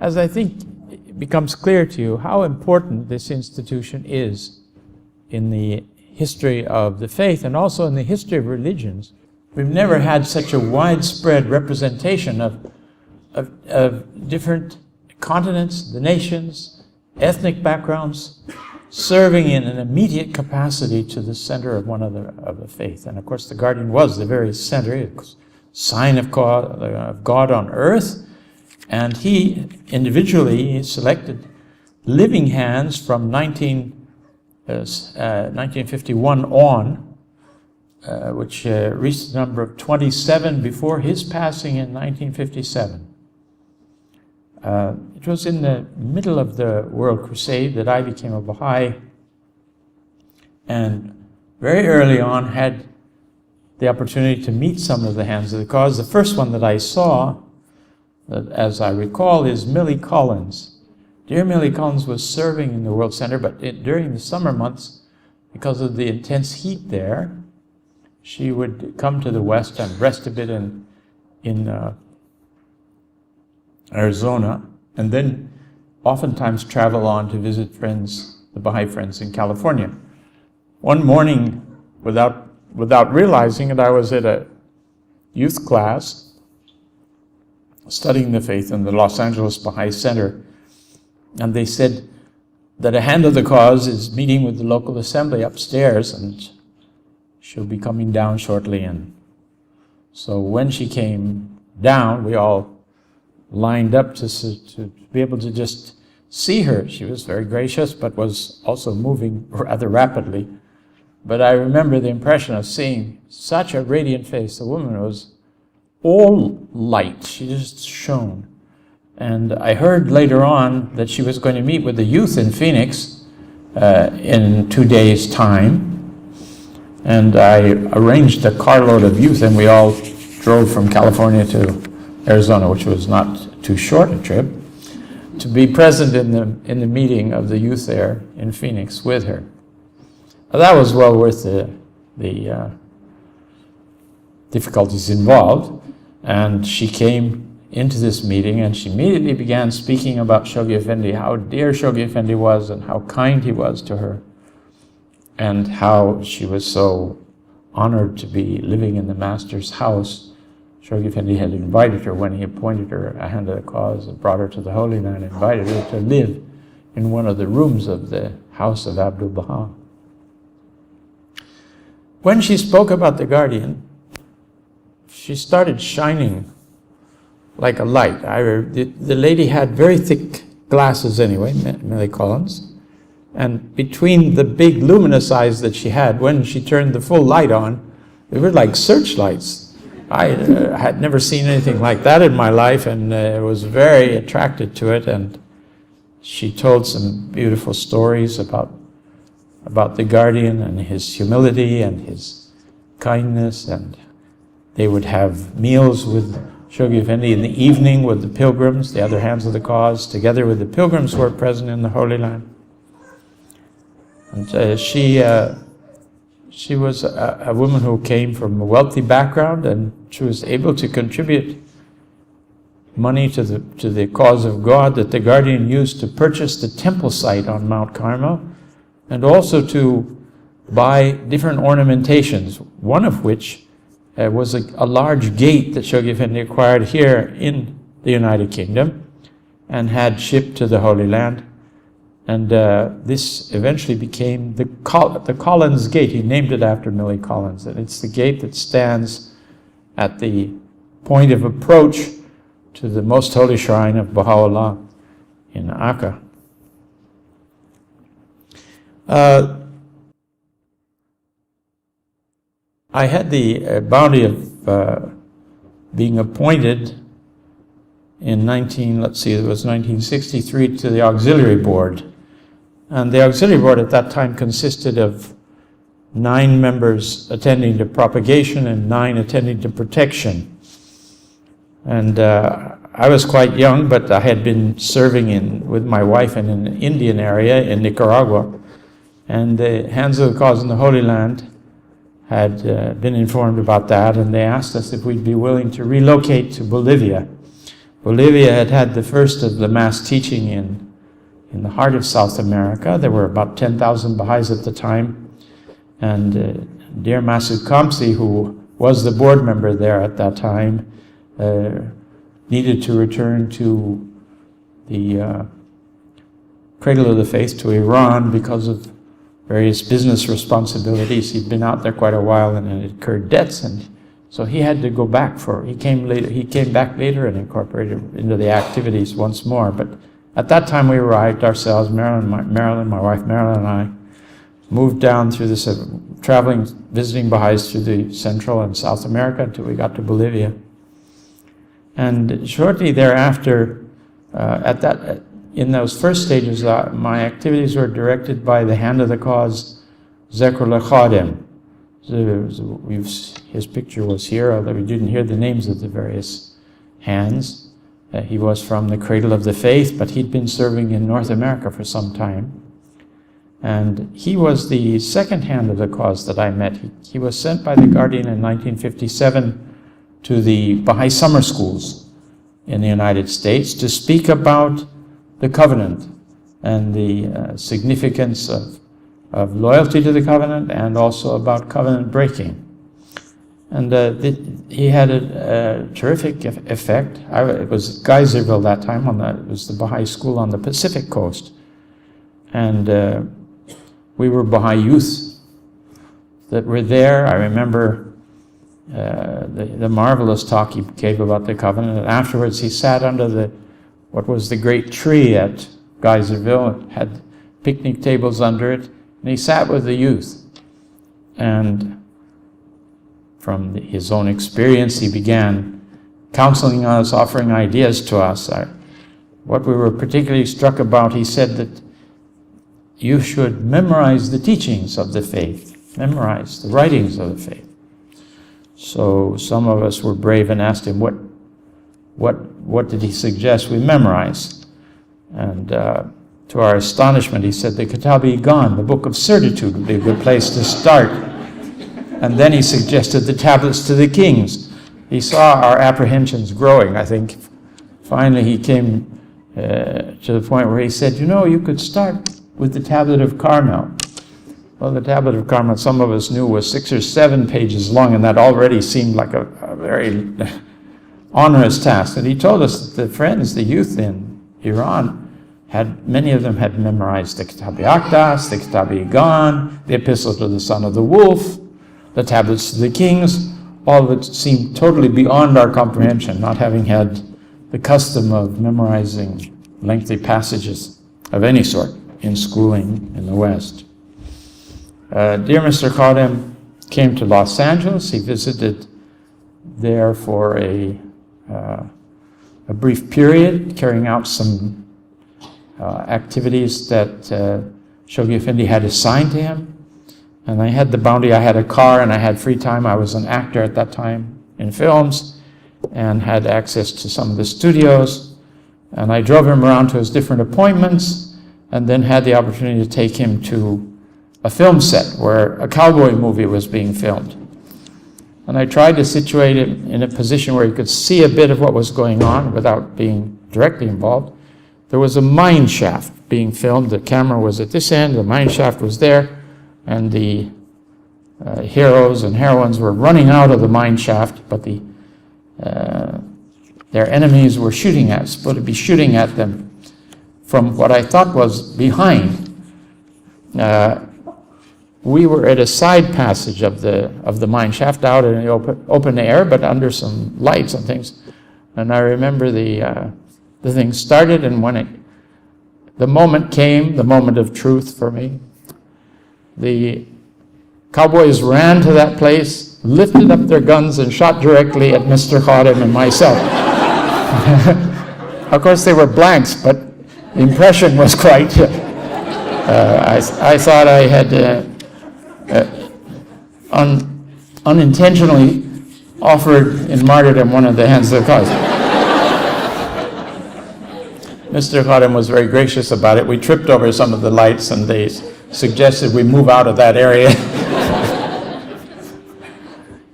as I think it becomes clear to you how important this institution is in the history of the faith and also in the history of religions, we've never had such a widespread representation of different continents, the nations, ethnic backgrounds, serving in an immediate capacity to the center of one of the faith. And of course the guardian was the very center, sign of God on earth, and he individually selected living hands from 1951 on, which reached the number of 27 before his passing in 1957. It was in the middle of the World Crusade that I became a Baha'i, and very early on had the opportunity to meet some of the hands of the cause. The first one that I saw, as I recall, is Millie Collins. Dear Millie Collins was serving in the World Center, but during the summer months, because of the intense heat there, she would come to the west and rest a bit in Arizona, and then oftentimes travel on to visit friends, the Baha'i friends in California. One morning, without realizing it, I was at a youth class studying the faith in the Los Angeles Baha'i Center, and they said that a hand of the cause is meeting with the local assembly upstairs, and she'll be coming down shortly. And so when she came down, we all lined up to be able to just see her. She was very gracious, but was also moving rather rapidly. But I remember the impression of seeing such a radiant face. The woman was all light. She just shone. And I heard later on that she was going to meet with the youth in Phoenix in 2 days' time. And I arranged a carload of youth, and we all drove from California to Arizona, which was not too short a trip, to be present in the meeting of the youth there in Phoenix with her. Now, that was well worth the difficulties involved. And she came into this meeting, and she immediately began speaking about Shoghi Effendi, how dear Shoghi Effendi was, and how kind he was to her, and how she was so honored to be living in the Master's house. Shoghi Effendi had invited her when he appointed her a hand of the cause and brought her to the Holy Land, invited her to live in one of the rooms of the house of Abdul Baha. When she spoke about the guardian, she started shining like a light. The lady had very thick glasses anyway, Millie Collins, and between the big luminous eyes that she had, when she turned the full light on, they were like searchlights. I had never seen anything like that in my life, and was very attracted to it. And she told some beautiful stories about the guardian and his humility and his kindness. And they would have meals with Shoghi Effendi in the evening with the pilgrims, the other hands of the cause, together with the pilgrims who were present in the Holy Land. And she was a woman who came from a wealthy background, and she was able to contribute money to the cause of God that the guardian used to purchase the temple site on Mount Carmel, and also to buy different ornamentations, one of which was a large gate that Shoghi Effendi acquired here in the United Kingdom and had shipped to the Holy Land. And this eventually became the Collins Gate. He named it after Millie Collins. And it's the gate that stands at the point of approach to the most holy shrine of Baha'u'llah in Akka. I had the bounty of being appointed in 1963 to the auxiliary board. And the auxiliary board at that time consisted of 9 members attending to propagation and 9 attending to protection. And I was quite young, but I had been serving with my wife in an Indian area in Nicaragua. And the Hands of the Cause in the Holy Land had been informed about that, and they asked us if we'd be willing to relocate to Bolivia, Bolivia had had the first of the mass teaching in the heart of South America. There were about 10,000 Baha'is at the time. And dear Masud Kamsi, who was the board member there at that time, needed to return to the cradle of the faith, to Iran, because of various business responsibilities. He'd been out there quite a while and had incurred debts, and so he had to go back he came back later and incorporated into the activities once more. But at that time we arrived ourselves, Marilyn, my wife Marilyn and I, moved down through this, visiting Baha'is through the Central and South America until we got to Bolivia. And shortly thereafter, in those first stages, my activities were directed by the hand of the cause, Zekrul Khadim. His picture was here, although we didn't hear the names of the various hands. He was from the cradle of the faith, but he'd been serving in North America for some time. And he was the second hand of the cause that I met. He was sent by the Guardian in 1957 to the Baha'i summer schools in the United States to speak about the covenant and the significance of loyalty to the covenant, and also about covenant breaking. And he had a terrific effect. It was Geyserville that time, it was the Baha'i school on the Pacific coast. And we were Baha'i youth that were there. I remember the marvelous talk he gave about the covenant. And afterwards he sat under what was the great tree at Geyserville. It had picnic tables under it. And he sat with the youth. And from his own experience, he began counseling us, offering ideas to us. What we were particularly struck about, he said that you should memorize the teachings of the faith, memorize the writings of the faith. So some of us were brave and asked him, what did he suggest we memorize? And to our astonishment, he said the Kitab-i-Gan, the Book of Certitude, would be a good place to start. And then he suggested the tablets to the kings. He saw our apprehensions growing, I think. Finally, he came to the point where he said, you could start with the Tablet of Carmel. Well, the Tablet of Carmel, some of us knew, was 6 or 7 pages long, and that already seemed like a very onerous task. And he told us that the friends, the youth in Iran, many of them had memorized the Kitab-i-Aqdas, the Kitab-i-Gan, the Epistle to the Son of the Wolf, the Tablets to the Kings. All of it seemed totally beyond our comprehension, not having had the custom of memorizing lengthy passages of any sort in schooling in the West. Dear Mr. Khadim came to Los Angeles. He visited there for a brief period, carrying out some activities that Shoghi Effendi had assigned to him. And I had the bounty, I had a car and I had free time. I was an actor at that time in films and had access to some of the studios. And I drove him around to his different appointments, and then had the opportunity to take him to a film set where a cowboy movie was being filmed. And I tried to situate him in a position where he could see a bit of what was going on without being directly involved. There was a mine shaft being filmed. The camera was at this end, the mine shaft was there, and the heroes and heroines were running out of the mine shaft, but their enemies were supposed to be shooting at them from what I thought was behind. We were at a side passage of the mine shaft, out in the open air, but under some lights and things. And I remember the thing started, and when the moment came, the moment of truth for me, the cowboys ran to that place, lifted up their guns, and shot directly at Mr. Khadim and myself. Of course, they were blanks, but the impression was quite. I thought I had unintentionally offered in martyrdom one of the hands of the cause. Mr. Khadim was very gracious about it. We tripped over some of the lights, and they suggested we move out of that area.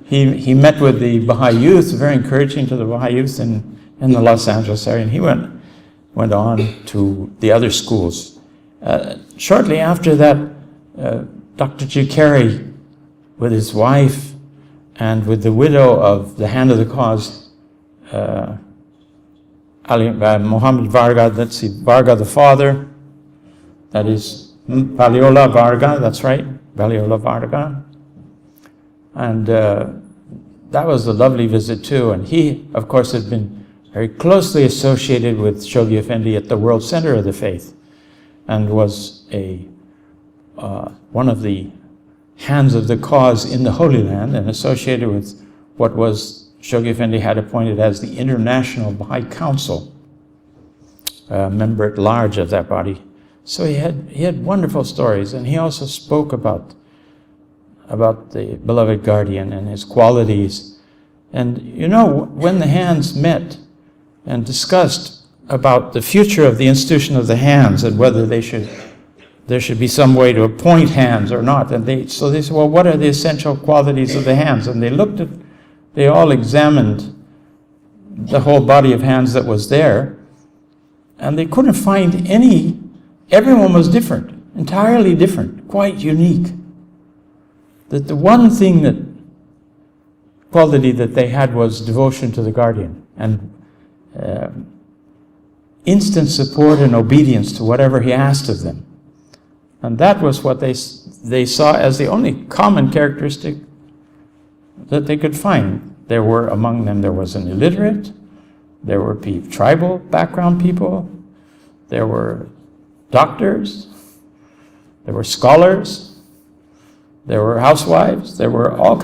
He met with the Baha'i youth, very encouraging to the Baha'i youth in in the Los Angeles area, and he went on to the other schools. Shortly after that, Dr. G. Carey, with his wife and with the widow of the Hand of the Cause, Mohammed Varga, let's see, Varga the father, that is Baliola Varga, that's right, Baliola Varga. And that was a lovely visit too. And he, of course, had been very closely associated with Shoghi Effendi at the World Center of the Faith, and was one of the hands of the cause in the Holy Land, and associated with what was Shoghi Effendi had appointed as the International Baha'i Council, member at large of that body. So he had wonderful stories, and he also spoke about the beloved guardian and his qualities. And you know, when the hands met and discussed about the future of the institution of the hands and whether there should be some way to appoint hands or not, and they said, well, what are the essential qualities of the hands? And they all examined the whole body of hands that was there, and they couldn't find any. Everyone was different, entirely different, quite unique. That the one quality that they had was devotion to the guardian, and instant support and obedience to whatever he asked of them. And that was what they saw as the only common characteristic that they could find. Among them, there was an illiterate, there were tribal background people, there were doctors, there were scholars, there were housewives, there were all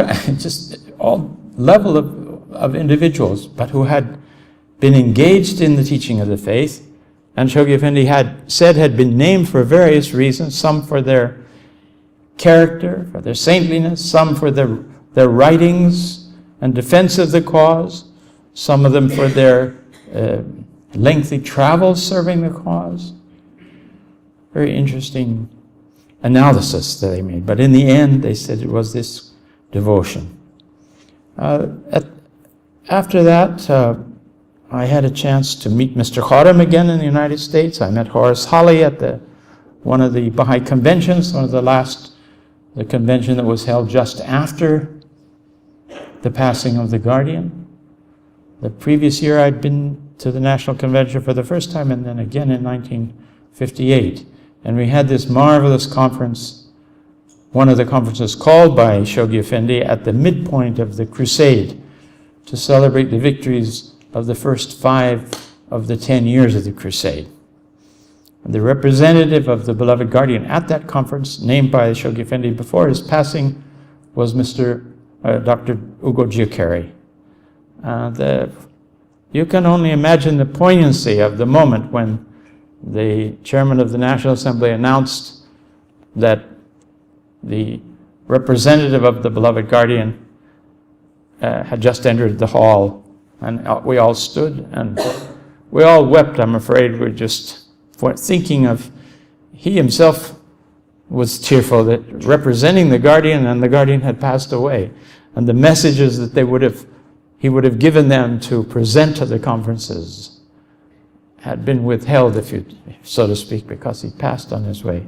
level of individuals, but who had been engaged in the teaching of the faith. And Shoghi Effendi had been named for various reasons, some for their character, for their saintliness, some for their writings and defense of the cause, some of them for their lengthy travels serving the cause. Very interesting analysis that they made. But in the end, they said it was this devotion. After that, I had a chance to meet Mr. Kharam again in the United States. I met Horace Holly at one of the Baha'i conventions, the convention that was held just after the passing of the guardian. The previous year I'd been to the National Convention for the first time, and then again in 1958. And we had this marvelous conference, one of the conferences called by Shoghi Effendi at the midpoint of the crusade, to celebrate the victories of the first 5 of the 10 years of the crusade. And the representative of the beloved guardian at that conference, named by Shoghi Effendi before his passing, was Dr. Ugo Giucari. You can only imagine the poignancy of the moment when the chairman of the National Assembly announced that the representative of the beloved guardian had just entered the hall, and we all stood and we all wept. I'm afraid we're just thinking of, he himself was tearful that representing the guardian, and the guardian had passed away, and the messages that he would have given them to present to the conferences had been withheld, so to speak, because he passed on his way.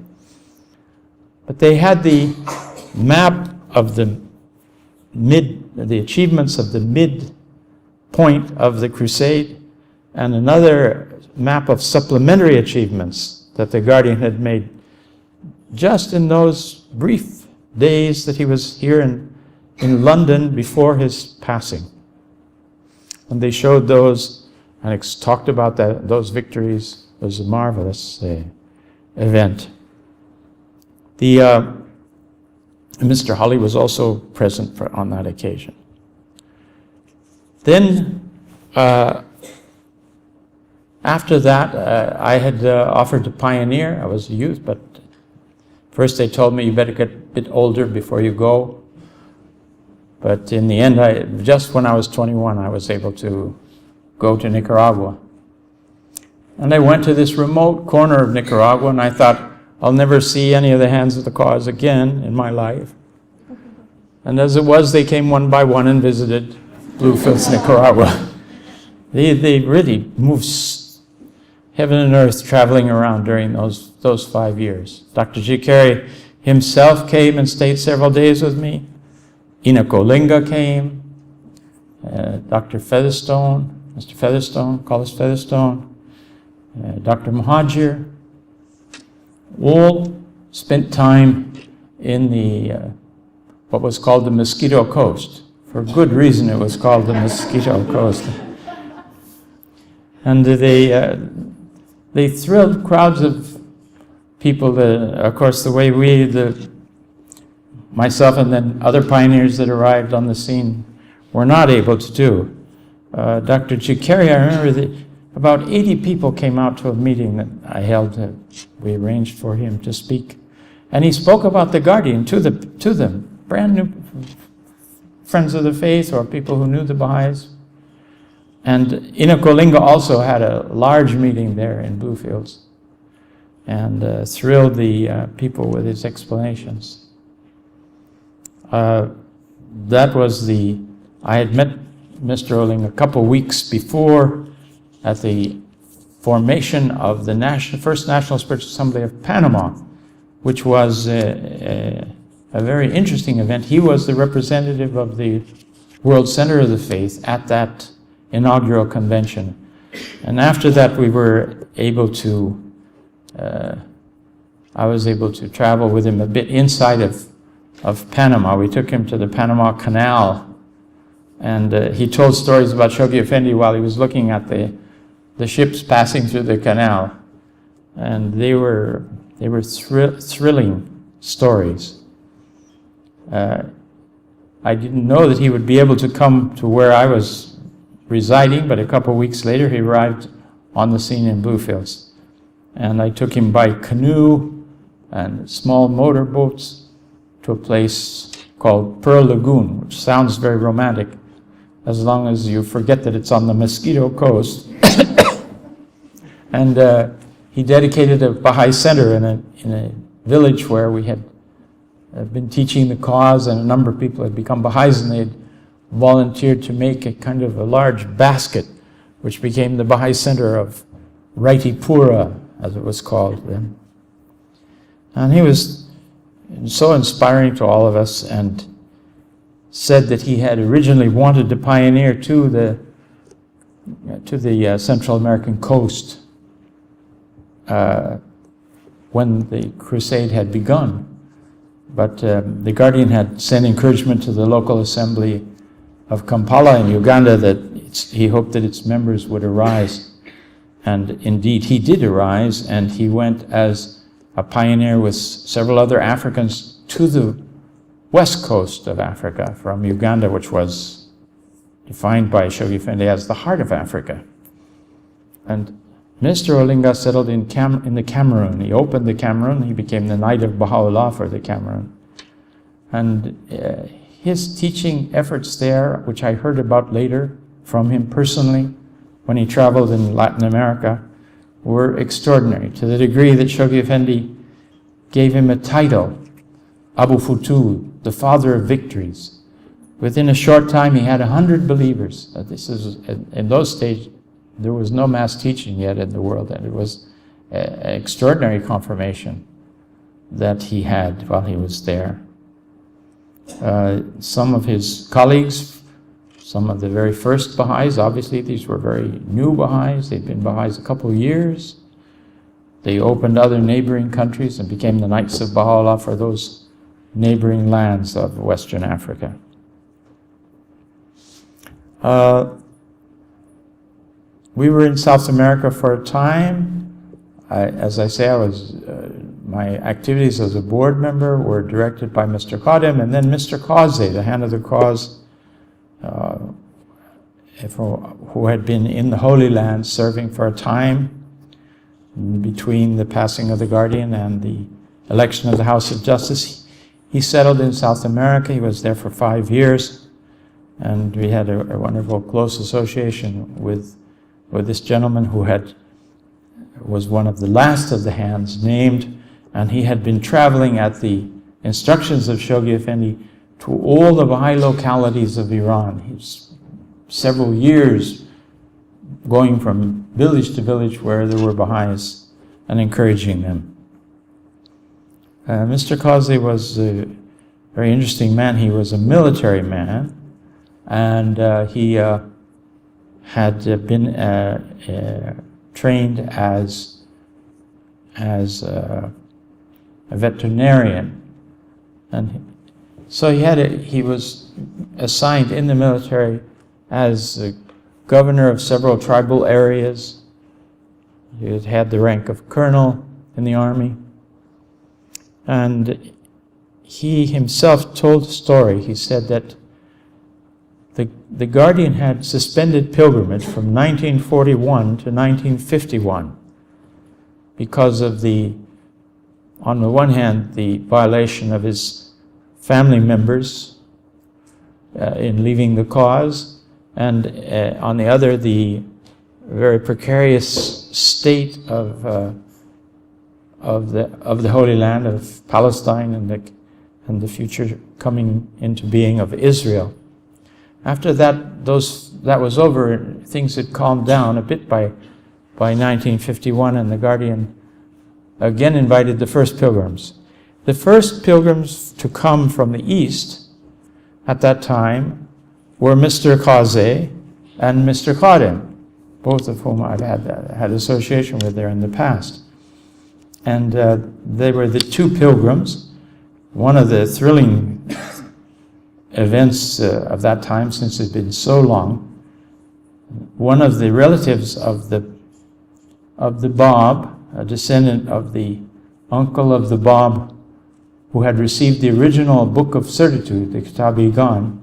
But they had the map of the achievements of the midpoint of the crusade, and another map of supplementary achievements that the guardian had made just in those brief days that he was here in London before his passing. And they showed those and talked about those victories. It was a marvelous event. Mr. Holly was also present on that occasion. Then, after that, I had offered to pioneer. I was a youth, but first they told me you better get a bit older before you go. But in the end, just when I was 21, I was able to go to Nicaragua. And I went to this remote corner of Nicaragua, and I thought, I'll never see any of the hands of the cause again in my life. And as it was, they came one by one and visited Bluefields, Nicaragua. They really moved heaven and earth traveling around during those 5 years. Dr. Jikari himself came and stayed several days with me. Ina Kolinga came. Dr. Featherstone, Mr. Featherstone, Collis Featherstone, Dr. Muhajir, all spent time in the what was called the Mosquito Coast. For good reason it was called the Mosquito Coast. And they thrilled crowds of people, of course, the way myself and then other pioneers that arrived on the scene were not able to do. Dr. Jikari, I remember that about 80 people came out to a meeting that I held. We arranged for him to speak. And he spoke about the Guardian to them, brand new friends of the faith or people who knew the Baha'is. And Ina Kolinga also had a large meeting there in Bluefields and thrilled the people with his explanations. That was I had met Mr. Oling a couple weeks before at the formation of the First National Spiritual Assembly of Panama, which was a very interesting event. He was the representative of the World Center of the Faith at that inaugural convention. And after that we were able to, I was able to travel with him a bit inside of Panama. We took him to the Panama Canal, and he told stories about Shoghi Effendi while he was looking at the ships passing through the canal. And they were thrilling stories. I didn't know that he would be able to come to where I was residing, but a couple of weeks later he arrived on the scene in Bluefields. And I took him by canoe and small motorboats to a place called Pearl Lagoon, which sounds very romantic, as long as you forget that it's on the Mosquito Coast. And he dedicated a Baha'i center in a village where we had been teaching the cause, and a number of people had become Baha'is, and they had volunteered to make a kind of a large basket, which became the Baha'i center of Raitipura, as it was called then. And he was so inspiring to all of us, and said that he had originally wanted to pioneer to the Central American coast when the crusade had begun. But the Guardian had sent encouragement to the local assembly of Kampala in Uganda that he hoped that its members would arise. And indeed he did arise, and he went as a pioneer with several other Africans to the west coast of Africa from Uganda, which was defined by Shoghi Effendi as the heart of Africa. And Mr. Olinga settled in the Cameroon. He opened the Cameroon. He became the Knight of Baha'u'llah for the Cameroon. And his teaching efforts there, which I heard about later from him personally when he traveled in Latin America, were extraordinary, to the degree that Shoghi Effendi gave him a title, Abu Futul, the father of victories. Within a short time he had 100 believers. This is, in those stages, there was no mass teaching yet in the world, and it was an extraordinary confirmation that he had while he was there. Some of his colleagues, some of the very first Baha'is, obviously these were very new Baha'is, they'd been Baha'is a couple of years. They opened other neighboring countries and became the Knights of Baha'u'llah for those neighboring lands of Western Africa. We were in South America for a time. As I say, my activities as a board member were directed by Mr. Qadim, and then Mr. Qazi, the hand of the cause, who had been in the Holy Land serving for a time between the passing of the Guardian and the election of the House of Justice. He settled in South America. He was there for 5 years, and we had a wonderful close association with this gentleman who was one of the last of the hands named, and he had been traveling at the instructions of Shoghi Effendi to all the Baha'i localities of Iran. He was several years going from village to village where there were Baha'is and encouraging them. Mr. Qazi was a very interesting man. He was a military man, and he had been trained as a veterinarian, and so he was assigned in the military as a governor of several tribal areas. He had had the rank of colonel in the army. And he himself told a story. He said that the Guardian had suspended pilgrimage from 1941 to 1951 because of on the one hand, the violation of his family members in leaving the cause, and on the other, the very precarious state of the Holy Land of Palestine and the future coming into being of Israel. After that, that was over. Things had calmed down a bit by 1951, and the Guardian again invited the first pilgrims. The first pilgrims to come from the east at that time were Mr. Qazi and Mr. Khadim, both of whom I've had association with there in the past. And they were the two pilgrims. One of the thrilling events of that time, since it had been so long, one of the relatives of the Bab, a descendant of the uncle of the Bab, who had received the original Book of Certitude, the Kitab-i-Gan,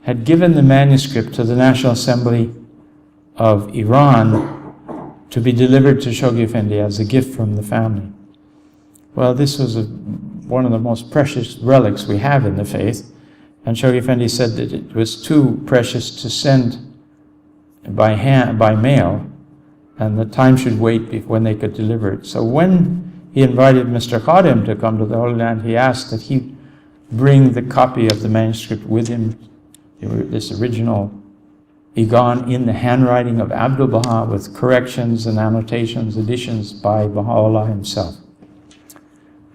had given the manuscript to the National Assembly of Iran to be delivered to Shoghi Effendi as a gift from the family. Well, this was one of the most precious relics we have in the faith, and Shoghi Effendi said that it was too precious to send by mail, and the time should wait when they could deliver it. So when he invited Mr. Khadim to come to the Holy Land, he asked that he bring the copy of the manuscript with him, this original Igan in the handwriting of Abdul Baha, with corrections and annotations, additions by Baha'u'llah himself.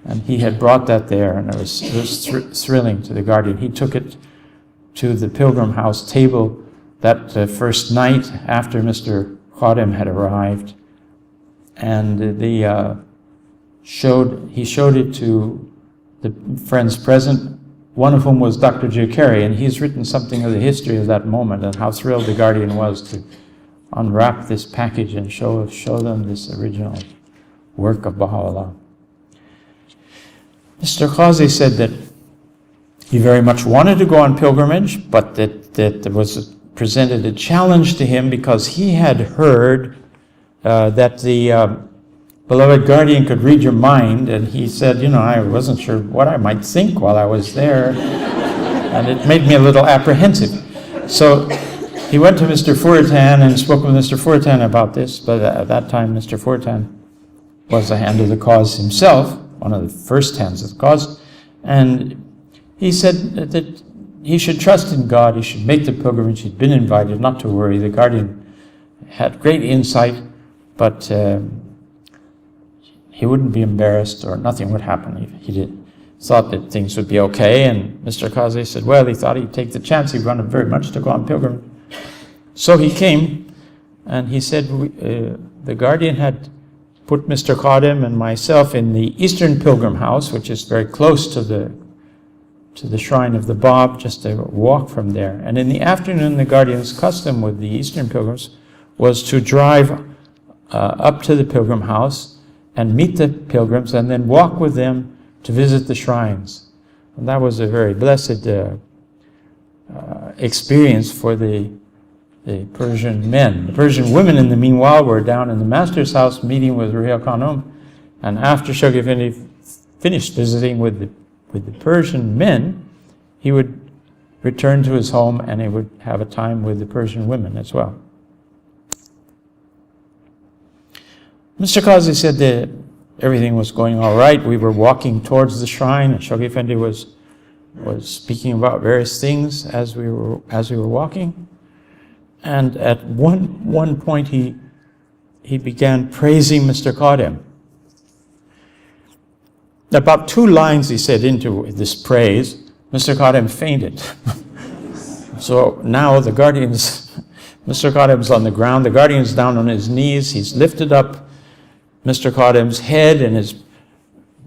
And he had brought that there, and it was thrilling to the Guardian. He took it to the Pilgrim House table that first night after Mr. Khadim had arrived, and he showed it to the friends present, one of whom was Dr. Jukari, and he's written something of the history of that moment and how thrilled the Guardian was to unwrap this package and show them this original work of Baha'u'llah. Mr. Qazi said that he very much wanted to go on pilgrimage, but that there was presented a challenge to him because he had heard that the beloved Guardian could read your mind, and he said, I wasn't sure what I might think while I was there, and it made me a little apprehensive. So he went to Mr. Furitan and spoke with Mr. Furitan about this, but at that time Mr. Furitan was a hand of the cause himself, one of the first hands of the cause, and he said that he should trust in God, he should make the pilgrimage, he'd been invited, not to worry. The Guardian had great insight, but he wouldn't be embarrassed or nothing would happen. He thought that things would be okay, and Mr. Qazi said, well, he thought he'd take the chance. He wanted very much to go on pilgrimage. So he came, and he said the Guardian had put Mr. Khadim and myself in the Eastern Pilgrim House, which is very close to the shrine of the Bab, just a walk from there. And in the afternoon, the Guardian's custom with the Eastern pilgrims was to drive up to the Pilgrim House and meet the pilgrims and then walk with them to visit the shrines. And that was a very blessed experience for the Persian men. The Persian women, in the meanwhile, were down in the master's house meeting with Ruhiyat Khanum, and after Shoghi Effendi finished visiting with the Persian men, he would return to his home and he would have a time with the Persian women as well. Mr. Qazi said that everything was going all right. We were walking towards the shrine, and Shoghi Effendi was speaking about various things as we were walking. And at one point he began praising Mr. Kadem. About 2 lines, he said, into this praise, Mr. Kadem fainted. So now the guardian's, Mr. Kadem's on the ground, the guardian's down on his knees, he's lifted up Mr. Kadem's head and is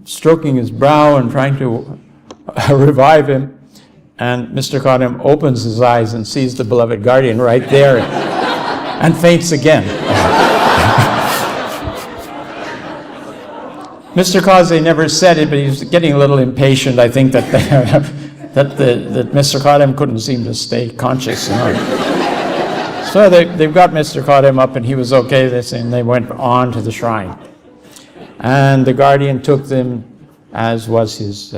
stroking his brow and trying to revive him. And Mr. Kadem opens his eyes and sees the beloved guardian right there and faints again. Mr. Kaze never said it, but he was getting a little impatient. I think that Mr. Kadem couldn't seem to stay conscious. So they've got Mr. Kadem up, and he was okay. And they went on to the shrine. And the guardian took them, as was his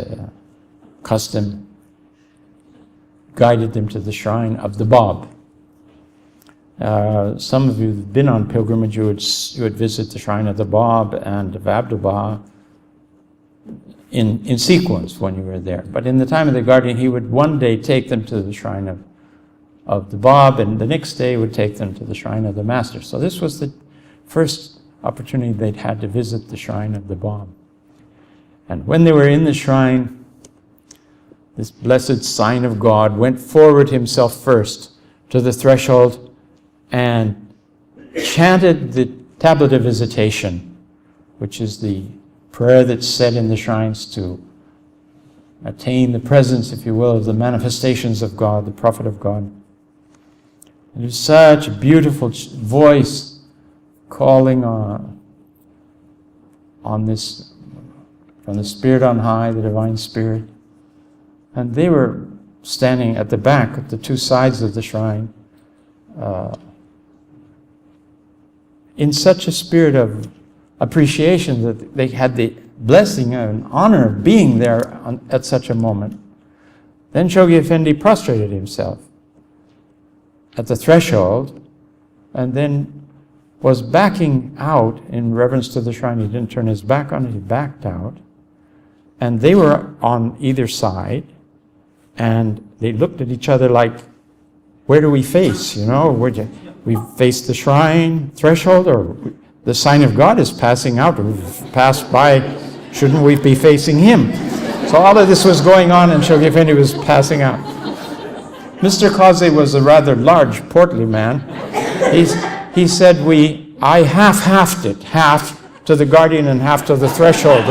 custom, guided them to the shrine of the Bab. Some of you who've been on pilgrimage, you would visit the shrine of the Bab and of Abdu'l-Baha in sequence when you were there. But in the time of the guardian, he would one day take them to the shrine of the Bab, and the next day would take them to the shrine of the Master. So this was the first opportunity they'd had to visit the shrine of the Bab. And when they were in the shrine, this blessed sign of God went forward himself first to the threshold and chanted the tablet of visitation, which is the prayer that's said in the shrines to attain the presence, if you will, of the manifestations of God, the prophet of God. It was such a beautiful voice calling on this from the Spirit on high, the divine Spirit. And they were standing at the back, at the 2 sides of the shrine, in such a spirit of appreciation that they had the blessing and honor of being there at such a moment. Then Shoghi Effendi prostrated himself at the threshold and then was backing out in reverence to the shrine. He didn't turn his back on it, he backed out. And they were on either side. And they looked at each other like, where do we face? We face the shrine threshold, or the sign of God is passing out. We've passed by, shouldn't we be facing him? So all of this was going on, and Shoghi Effendi was passing out. Mr. Kaze was a rather large, portly man. He said, I half-halved it, half to the guardian and half to the threshold.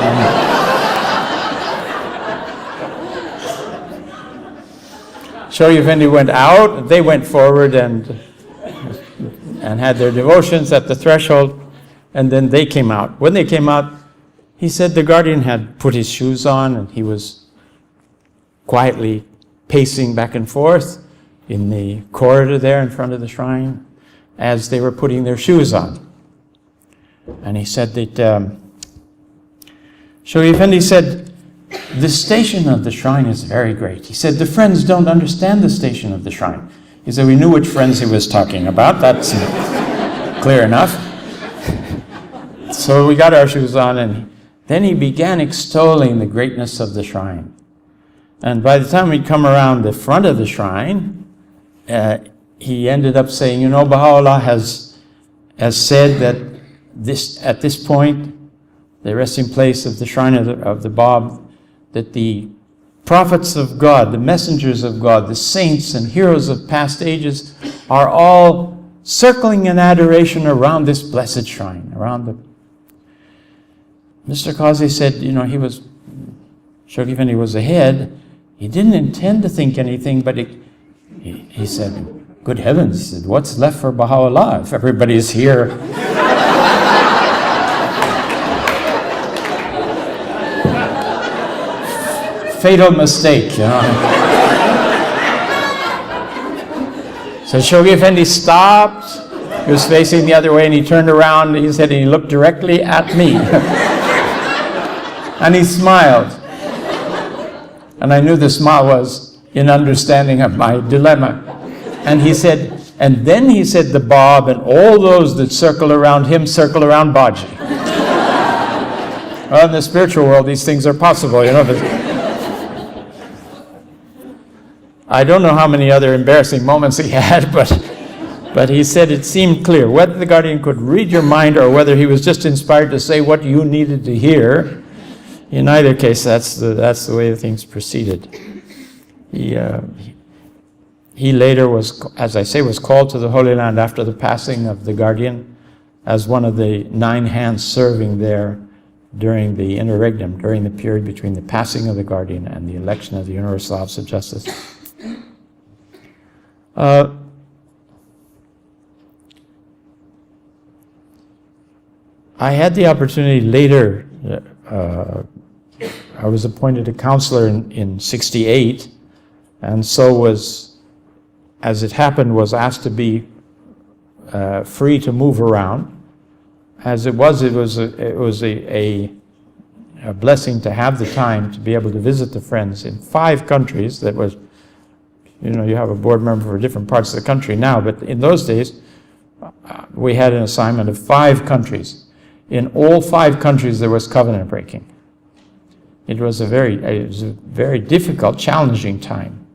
Shoghi Effendi went out, they went forward and had their devotions at the threshold, and then they came out. When they came out, he said the guardian had put his shoes on and he was quietly pacing back and forth in the corridor there in front of the shrine as they were putting their shoes on. And he said that, Shoghi Effendi said, the station of the shrine is very great. He said, the friends don't understand the station of the shrine. He said, we knew which friends he was talking about. That's clear enough. So we got our shoes on, and then he began extolling the greatness of the shrine. And by the time we'd come around the front of the shrine, he ended up saying, Baha'u'llah has said that at this point, the resting place of the shrine of the Bab, that the prophets of God, the messengers of God, the saints and heroes of past ages are all circling in adoration around this blessed shrine, Mr. Kazi said, Shoghi Effendi was ahead. He didn't intend to think anything, but he said, good heavens, he said, what's left for Baha'u'llah if everybody's here? Fatal mistake, So Shoghi Effendi stopped. He was facing the other way, and he turned around. He said, and he looked directly at me, and he smiled. And I knew the smile was in understanding of my dilemma. And he said, and then he said, the Bab and all those that circle around him circle around Baji. Well, in the spiritual world, these things are possible, I don't know how many other embarrassing moments he had, but But he said it seemed clear whether the guardian could read your mind or whether he was just inspired to say what you needed to hear. In either case, that's the way things proceeded. He later was, as I say, was called to the Holy Land after the passing of the guardian as one of the 9 hands serving there during the interregnum, during the period between the passing of the guardian and the election of the Universal Office of Justice. I had the opportunity later, I was appointed a counselor in 68, and so was, as it happened, was asked to be free to move around. As it was a blessing to have the time to be able to visit the friends in 5 countries. That was, you have a board member for different parts of the country now, but in those days, we had an assignment of 5 countries. In all 5 countries, there was covenant breaking. It was a very difficult, challenging time.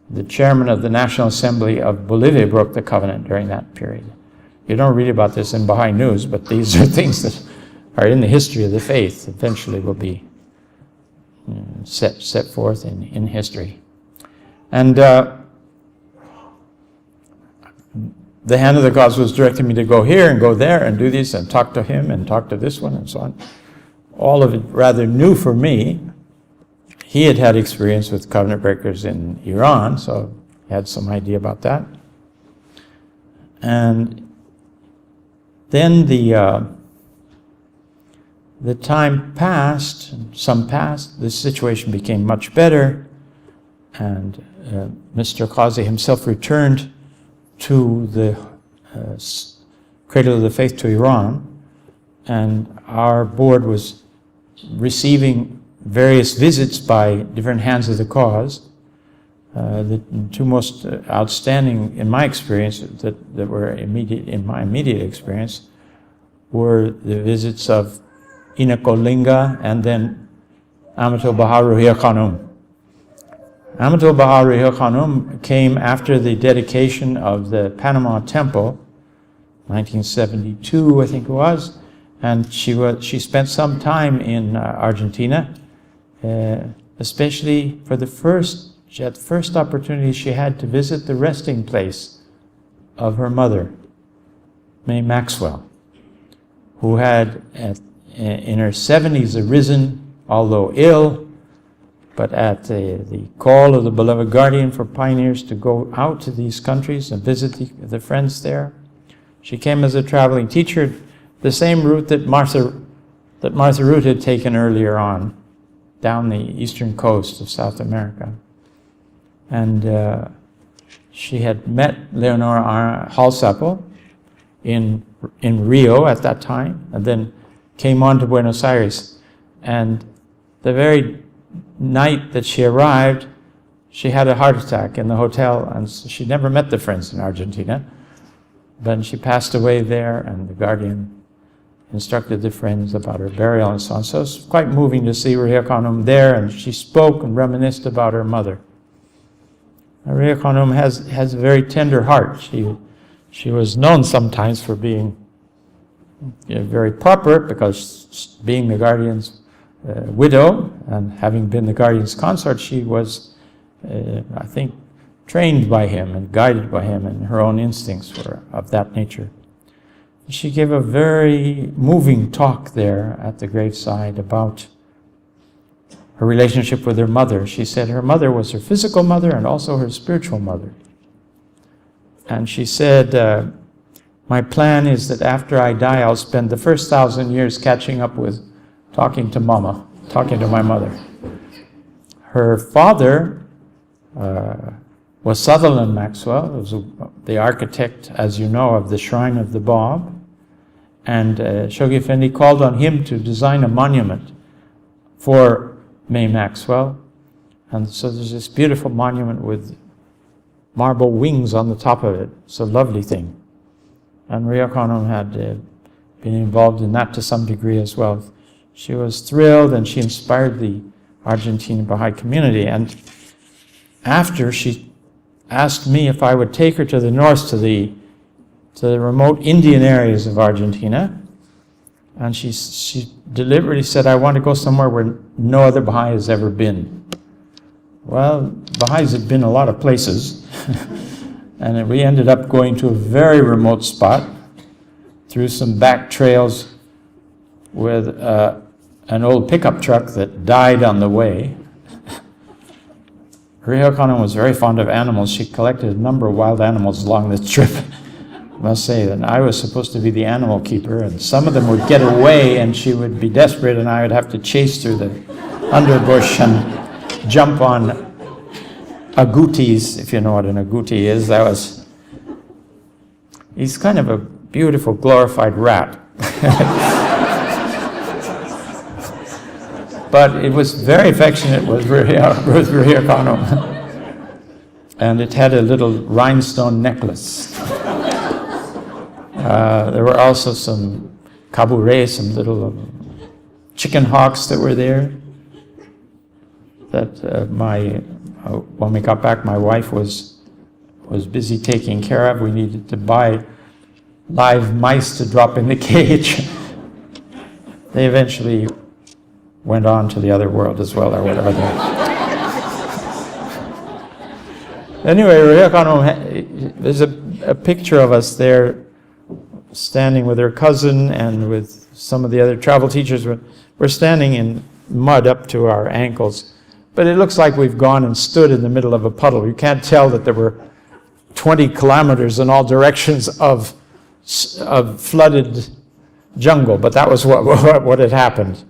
The chairman of the National Assembly of Bolivia broke the covenant during that period. You don't read about this in Baha'i news, but these are things that are in the history of the faith, eventually will be set forth in history. And the hand of the gods was directing me to go here and go there and do this and talk to him and talk to this one and so on. All of it rather new for me. He had had experience with covenant breakers in Iran, so he had some idea about that. And then the time passed, some passed, the situation became much better, and Mr. Qazi himself returned to the Cradle of the Faith to Iran, and our board was receiving various visits by different hands of the cause. The 2 most outstanding, in my experience, that were in my immediate experience, were the visits of Inako Linga and then Amatul Baha Ruhiya Khanum. Amatul Baha Ruhiya Khanum came after the dedication of the Panama Temple, 1972, I think it was, and she spent some time in Argentina, especially for the first opportunity she had to visit the resting place of her mother, May Maxwell, who had in her 70s arisen, although ill, but at the call of the beloved guardian for pioneers to go out to these countries and visit the friends there. She came as a traveling teacher, the same route that Martha Root had taken earlier on, down the eastern coast of South America. And she had met Leonora Halsapel in Rio at that time, and then came on to Buenos Aires. And the very night that she arrived, she had a heart attack in the hotel, and she never met the friends in Argentina. But she passed away there, and the guardian instructed the friends about her burial and so on. So it's quite moving to see Ruhiya Khanum there, and she spoke and reminisced about her mother. Ruhiya Khanum has a very tender heart. She was known sometimes for being very proper, because being the guardian's widow and having been the guardian's consort, she was, I think, trained by him and guided by him, and her own instincts were of that nature. She gave a very moving talk there at the graveside about her relationship with her mother. She said her mother was her physical mother and also her spiritual mother. And she said, my plan is that after I die, I'll spend the first 1,000 years catching up with talking to Mama, talking to my mother. Her father was Sutherland Maxwell, who was the architect, as you know, of the Shrine of the Bab. And Shoghi Effendi called on him to design a monument for May Maxwell. And so there's this beautiful monument with marble wings on the top of it. It's a lovely thing. And Ruhiya Khanum had been involved in that to some degree as well. She was thrilled, and she inspired the Argentine Baha'i community. And after, she asked me if I would take her to the north, to the to the remote Indian areas of Argentina. And she deliberately said, I want to go somewhere where no other Baha'i has ever been. Well, Baha'is had been a lot of places. And we ended up going to a very remote spot through some back trails with an old pickup truck that died on the way. Ria Khanum was very fond of animals. She collected a number of wild animals along this trip. I must say that I was supposed to be the animal keeper, and some of them would get away and she would be desperate and I would have to chase through the underbush and jump on agoutis, if you know what an agouti is. He's kind of a beautiful glorified rat. But it was very affectionate with Ria Khanum. And it had a little rhinestone necklace. There were also some kabure, some little chicken hawks that were there. That when we got back, my wife was busy taking care of. We needed to buy live mice to drop in the cage. They eventually went on to the other world as well, or whatever. Anyway, Ria Khanum, there's a picture of us there standing with her cousin and with some of the other travel teachers. We're standing in mud up to our ankles, but it looks like we've gone and stood in the middle of a puddle. You can't tell that there were 20 kilometers in all directions of flooded jungle, but that was what had happened.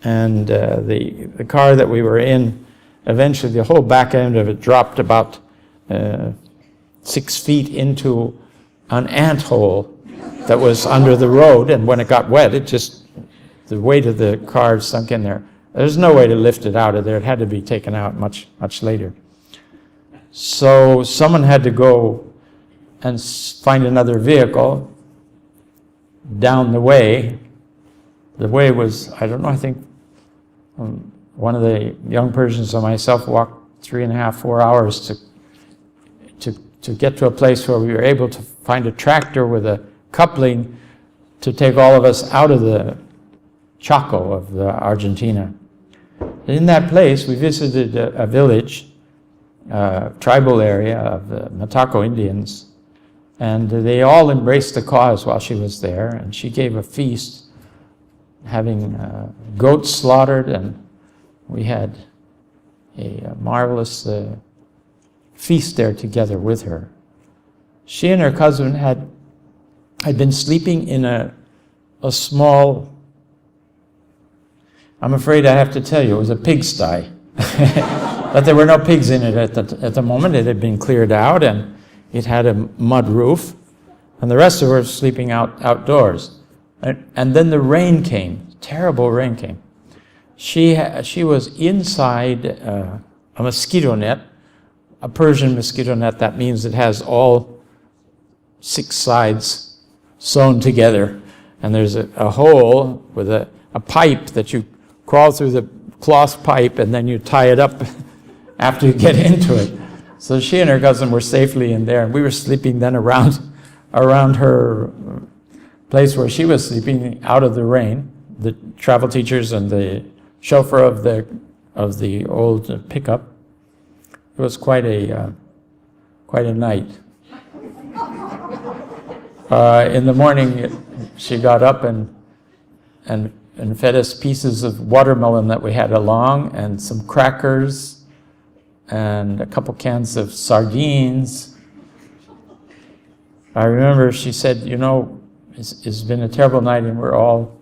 And the car that we were in, eventually the whole back end of it dropped about 6 feet into an anthole that was under the road, and when it got wet, the weight of the car sunk in there. There's no way to lift it out of there. It had to be taken out much later. So someone had to go and find another vehicle down the way. The way was, I don't know, I think one of the young Persians and myself walked 3.5, 4 hours to get to a place where we were able to find a tractor with a coupling to take all of us out of the Chaco of the Argentina. In that place, we visited a village, tribal area of the Mataco Indians, and they all embraced the cause while she was there, and she gave a feast, having goats slaughtered, and we had a marvelous feast there together with her. She and her cousin had been sleeping in a small, I'm afraid I have to tell you, it was a pigsty. But there were no pigs in it at the moment. It had been cleared out, and it had a mud roof, and the rest of us were sleeping outdoors. And then the rain came, terrible rain came. She was inside a mosquito net, a Persian mosquito net. That means it has all 6 sides sewn together, and there's a hole with a pipe that you crawl through the cloth pipe, and then you tie it up after you get into it. So she and her cousin were safely in there, and we were sleeping then around her place where she was sleeping out of the rain. The travel teachers and the chauffeur of the old pickup. It was quite a night. In the morning, she got up and fed us pieces of watermelon that we had along, and some crackers, and a couple cans of sardines. I remember she said, you know, it's been a terrible night and we're all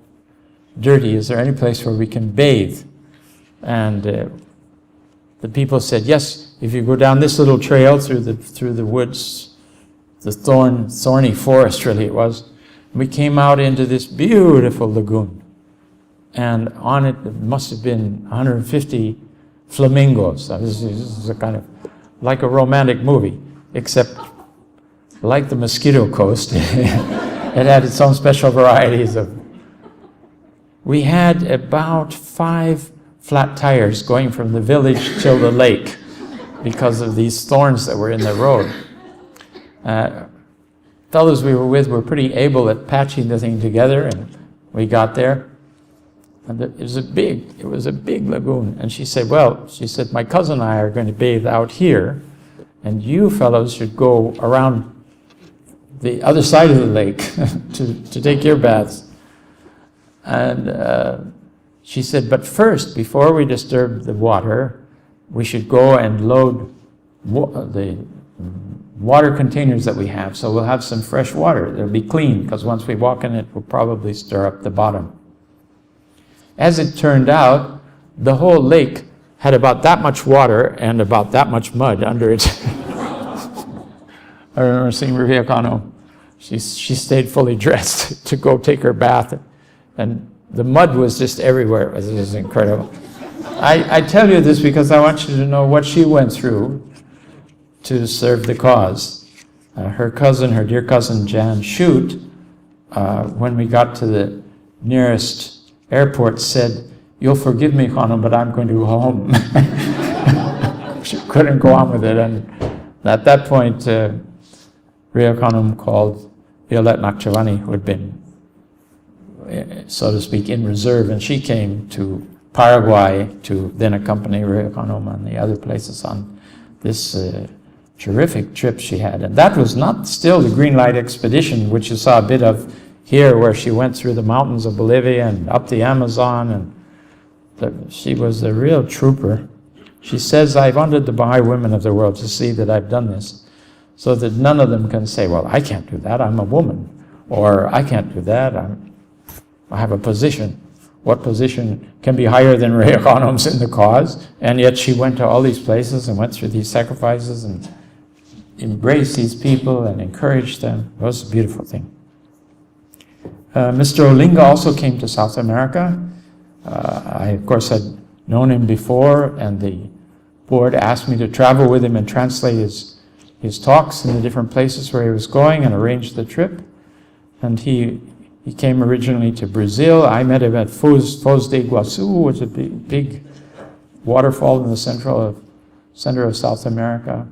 dirty. Is there any place where we can bathe? And the people said, yes, if you go down this little trail through the woods, the thorny forest really it was, we came out into this beautiful lagoon. And on it must have been 150 flamingos. This is a kind of like a romantic movie, except like the Mosquito Coast, it had its own special varieties of. We had about 5 flat tires going from the village till the lake because of these thorns that were in the road. fellows we were with were pretty able at patching the thing together, and we got there. And it was a big lagoon. And she said, my cousin and I are going to bathe out here, and you fellows should go around the other side of the lake to take your baths. And she said, but first, before we disturb the water, we should go and load the water containers that we have, so we'll have some fresh water. They'll be clean, because once we walk in it, we'll probably stir up the bottom. As it turned out, the whole lake had about that much water and about that much mud under it. I remember seeing Maria Cano. She stayed fully dressed to go take her bath, and the mud was just everywhere. It was incredible. I tell you this because I want you to know what she went through to serve the cause. Her dear cousin Jan Shute, when we got to the nearest airport, said, "You'll forgive me, Khanum, but I'm going to go home." She couldn't go on with it, and at that point, Ria Khanum called Violet Nakchawani, who had been, so to speak, in reserve, and she came to Paraguay to then accompany Ria Khanum and the other places on this terrific trip she had. And that was not still the Green Light Expedition, which you saw a bit of here, where she went through the mountains of Bolivia and up the Amazon, and she was a real trooper. She says, "I wanted the Baha'i women of the world to see that I've done this, so that none of them can say, well, I can't do that, I'm a woman, or I can't do that, I have a position." What position can be higher than Ria Khanum's in the cause? And yet she went to all these places and went through these sacrifices and embraced these people and encouraged them. It was a beautiful thing. Mr. Olinga also came to South America. I, of course, had known him before, and the board asked me to travel with him and translate his talks in the different places where he was going and arrange the trip. And he came originally to Brazil. I met him at Foz de Iguaçu, which is a big waterfall in the center of South America.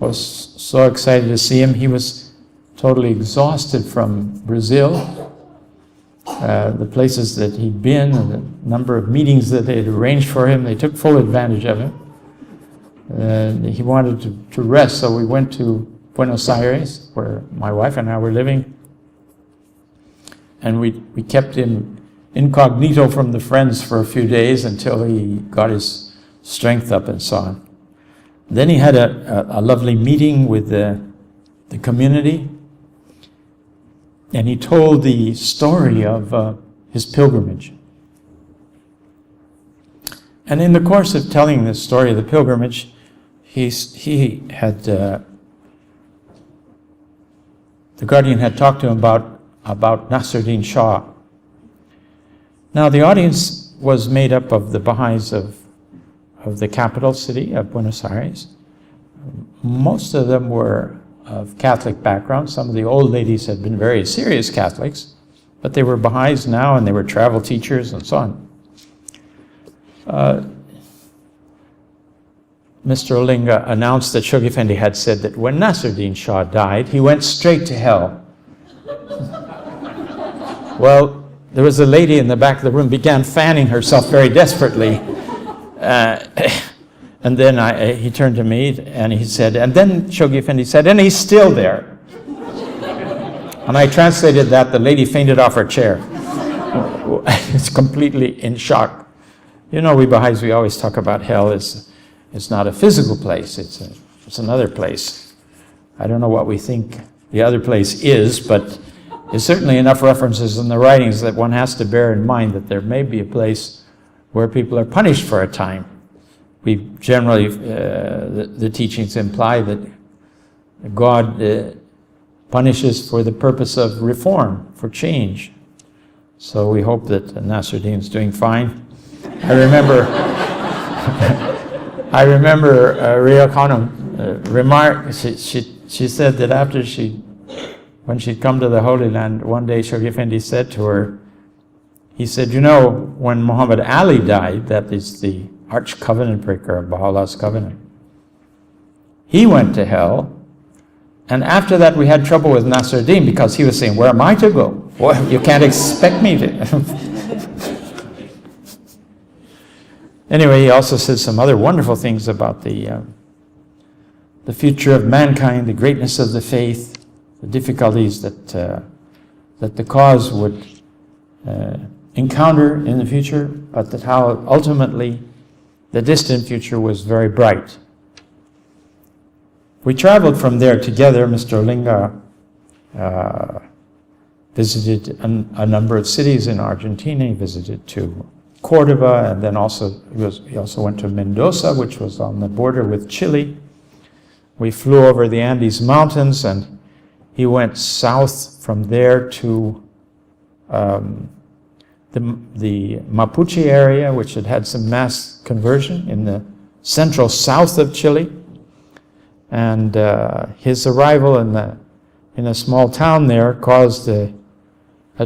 I was so excited to see him. He was totally exhausted from Brazil, the places that he'd been, and the number of meetings that they had arranged for him. They took full advantage of him. He wanted to rest, so we went to Buenos Aires, where my wife and I were living. And we kept him incognito from the friends for a few days until he got his strength up and so on. Then he had a lovely meeting with the community, and he told the story of his pilgrimage. And in the course of telling this story of the pilgrimage, he had the Guardian had talked to him about Nasruddin Shah. Now the audience was made up of the Baha'is of the capital city of Buenos Aires. Most of them were of Catholic background. Some of the old ladies had been very serious Catholics, but they were Baha'is now, and they were travel teachers and so on. Mr. Olinga announced that Shoghi Effendi had said that when Nasruddin Shah died, he went straight to hell. Well, there was a lady in the back of the room began fanning herself very desperately. And then he turned to me and he said, and then Shoghi Effendi said, and he's still there. And I translated that, the lady fainted off her chair. It's completely in shock. You know, we Baha'is, we always talk about hell as it's not a physical place, it's another place. I don't know what we think the other place is, but there's certainly enough references in the writings that one has to bear in mind that there may be a place where people are punished for a time. We generally, the teachings imply that God punishes for the purpose of reform, for change. So we hope that Nasruddin's doing fine. I remember Ria Khanum remarked, she said that when she'd come to the Holy Land, one day Shoghi Effendi said to her, he said, you know, when Muhammad Ali died, that is the arch covenant breaker of Baha'u'llah's covenant, he went to hell, And after that, we had trouble with Nasruddin because he was saying, where am I to go? Well, you can't expect me to. Anyway, he also said some other wonderful things about the future of mankind, the greatness of the faith, the difficulties that the cause would encounter in the future, but that how ultimately the distant future was very bright. We traveled from there together. Mr. Linga visited a number of cities in Argentina. He visited to Cordoba, and then he also went to Mendoza, which was on the border with Chile. We flew over the Andes Mountains, and he went south from there to the Mapuche area, which had some mass conversion in the central south of Chile. And his arrival in a small town there caused a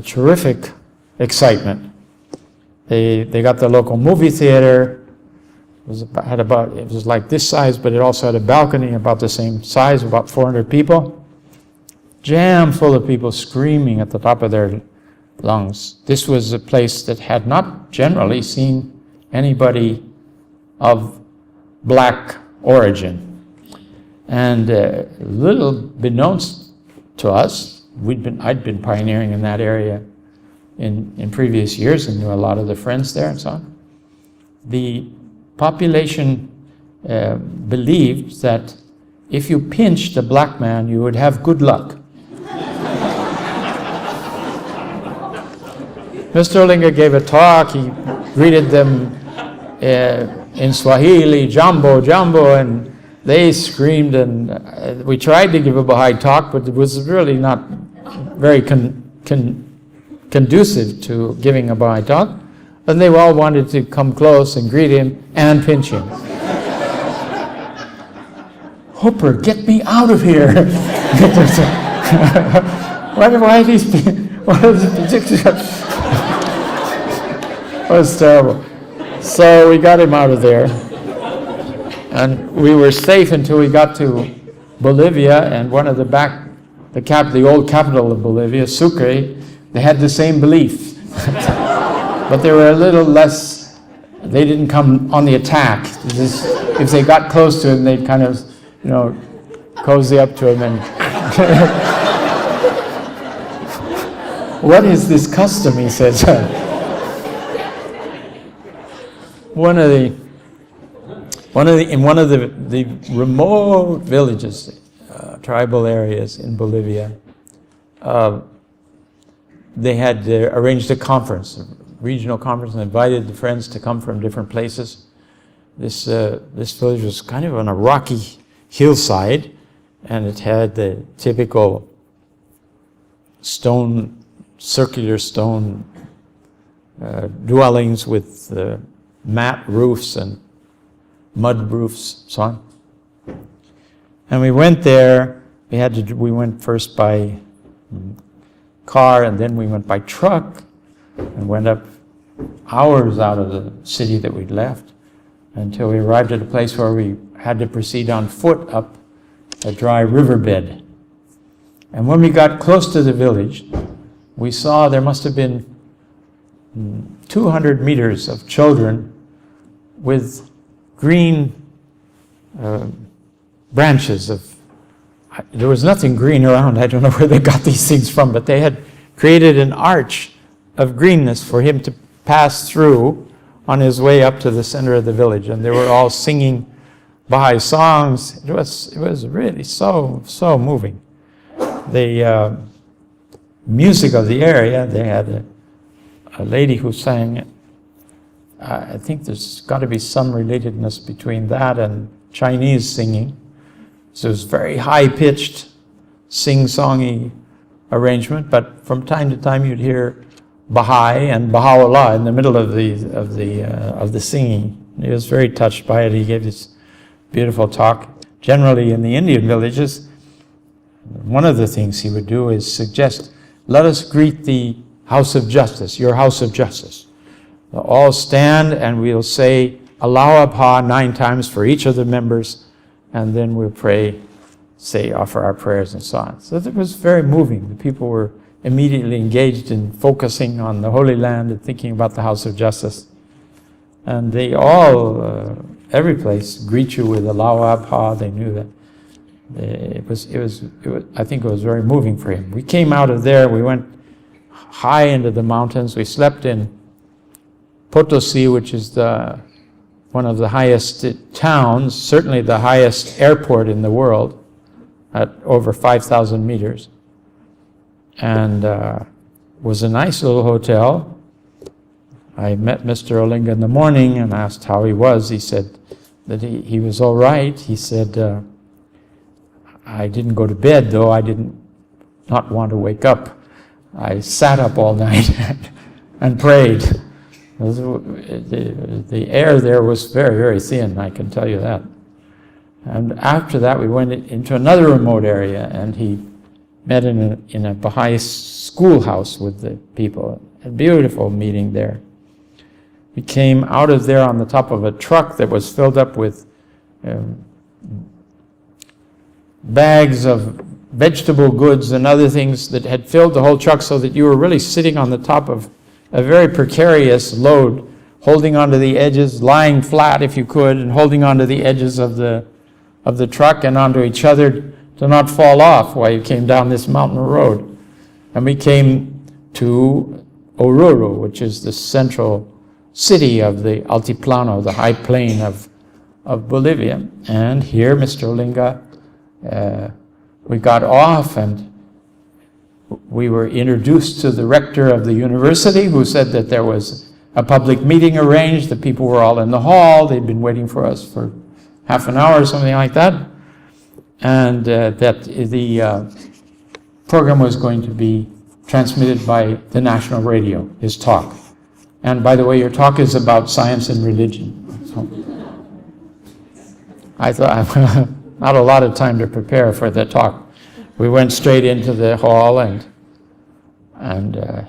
terrific excitement. They got the local movie theater. It was like this size, but it also had a balcony about the same size, about 400 people. Jam full of people screaming at the top of their lungs. This was a place that had not generally seen anybody of black origin. And little beknownst to us, I'd been pioneering in that area in previous years and knew a lot of the friends there and so on. The population believed that if you pinched a black man, you would have good luck. Mr. Linga gave a talk. He greeted them in Swahili, Jambo, Jambo, and they screamed, and we tried to give a Baha'i talk, but it was really not very conducive to giving a Baha'i talk. And they all wanted to come close and greet him and pinch him. Hooper, get me out of here! Why these people? What was terrible. So we got him out of there. And we were safe until we got to Bolivia, and one of the old capital of Bolivia, Sucre, they had the same belief. But they were a little less, they didn't come on the attack. If they got close to him, they'd kind of, cozy up to him and what is this custom, he says. In one of the remote villages, tribal areas in Bolivia, they had arranged a conference, a regional conference, and invited the friends to come from different places. This village was kind of on a rocky hillside, and it had the typical circular stone dwellings with mat roofs and mud roofs, so on. And we went there. We went first by car, and then we went by truck, and went up hours out of the city that we'd left until we arrived at a place where we had to proceed on foot up a dry riverbed. And when we got close to the village, we saw there must have been 200 meters of children with green branches of, there was nothing green around. I don't know where they got these things from, but they had created an arch of greenness for him to pass through on his way up to the center of the village. And they were all singing Baha'i songs. It was really so moving. The music of the area, they had a lady who sang, I think there's got to be some relatedness between that and Chinese singing. So it was very high-pitched, sing-songy arrangement, but from time to time you'd hear Baha'i and Baha'u'llah in the middle of the singing. He was very touched by it. He gave this beautiful talk. Generally in the Indian villages, one of the things he would do is suggest, let us greet the house of justice, your house of justice. We'll all stand and we'll say Allahu Akbar 9 times for each of the members, and then we'll pray say, offer our prayers and so on. So it was very moving. The people were immediately engaged in focusing on the Holy Land and thinking about the House of Justice. And they all, every place, greet you with Allahu Abha. They knew that. I think it was very moving for him. We came out of there, we went high into the mountains. We slept in Potosi, which is one of the highest towns, certainly the highest airport in the world, at over 5,000 meters. And was a nice little hotel. I met Mr. Olinga in the morning and asked how he was. He said that he was all right. He said, I didn't go to bed, though. I did not want to wake up. I sat up all night and prayed. The air there was very, very thin, I can tell you that. And after that, we went into another remote area, and he met in a Baha'i schoolhouse with the people. A beautiful meeting there. We came out of there on the top of a truck that was filled up with bags of vegetable goods and other things that had filled the whole truck, so that you were really sitting on the top of a very precarious load, holding onto the edges, lying flat if you could, and holding onto the edges of the truck and onto each other to not fall off while you came down this mountain road. And we came to Oruro, which is the central city of the Altiplano, the high plain of Bolivia. And here, Mr. Olinga, we got off and we were introduced to the rector of the university, who said that there was a public meeting arranged. The people were all in the hall. They'd been waiting for us for half an hour or something like that. And that the program was going to be transmitted by the national radio, his talk. And by the way, your talk is about science and religion. So I thought, not a lot of time to prepare for the talk. We went straight into the hall, and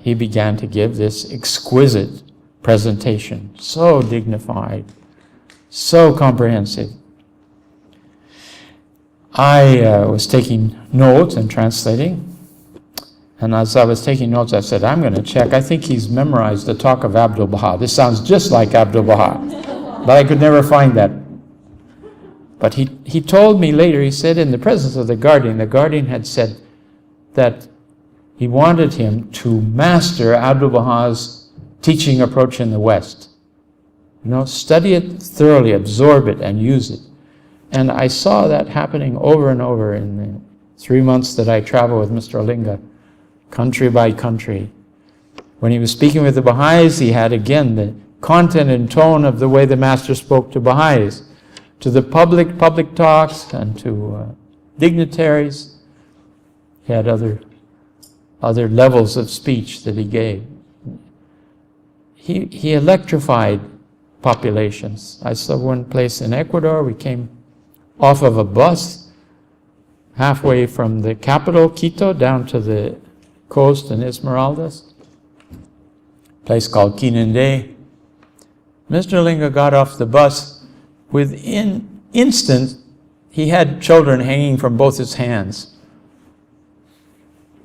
he began to give this exquisite presentation, so dignified, so comprehensive. I was taking notes and translating, and as I was taking notes, I said, I'm going to check. I think he's memorized the talk of Abdu'l-Baha. This sounds just like Abdu'l-Baha, but I could never find that. But he told me later, he said in the presence of the guardian had said that he wanted him to master Abdu'l-Baha's teaching approach in the West. You know, study it thoroughly, absorb it, and use it. And I saw that happening over and over in the 3 months that I traveled with Mr. Olinga, country by country. When he was speaking with the Baha'is, he had again the content and tone of the way the Master spoke to Baha'is. To the public talks, and to dignitaries. He had other levels of speech that he gave. He electrified populations. I saw one place in Ecuador. We came off of a bus halfway from the capital, Quito, down to the coast in Esmeraldas, a place called Quinindé. Mr. Olinga got off the bus. Within instant, he had children hanging from both his hands.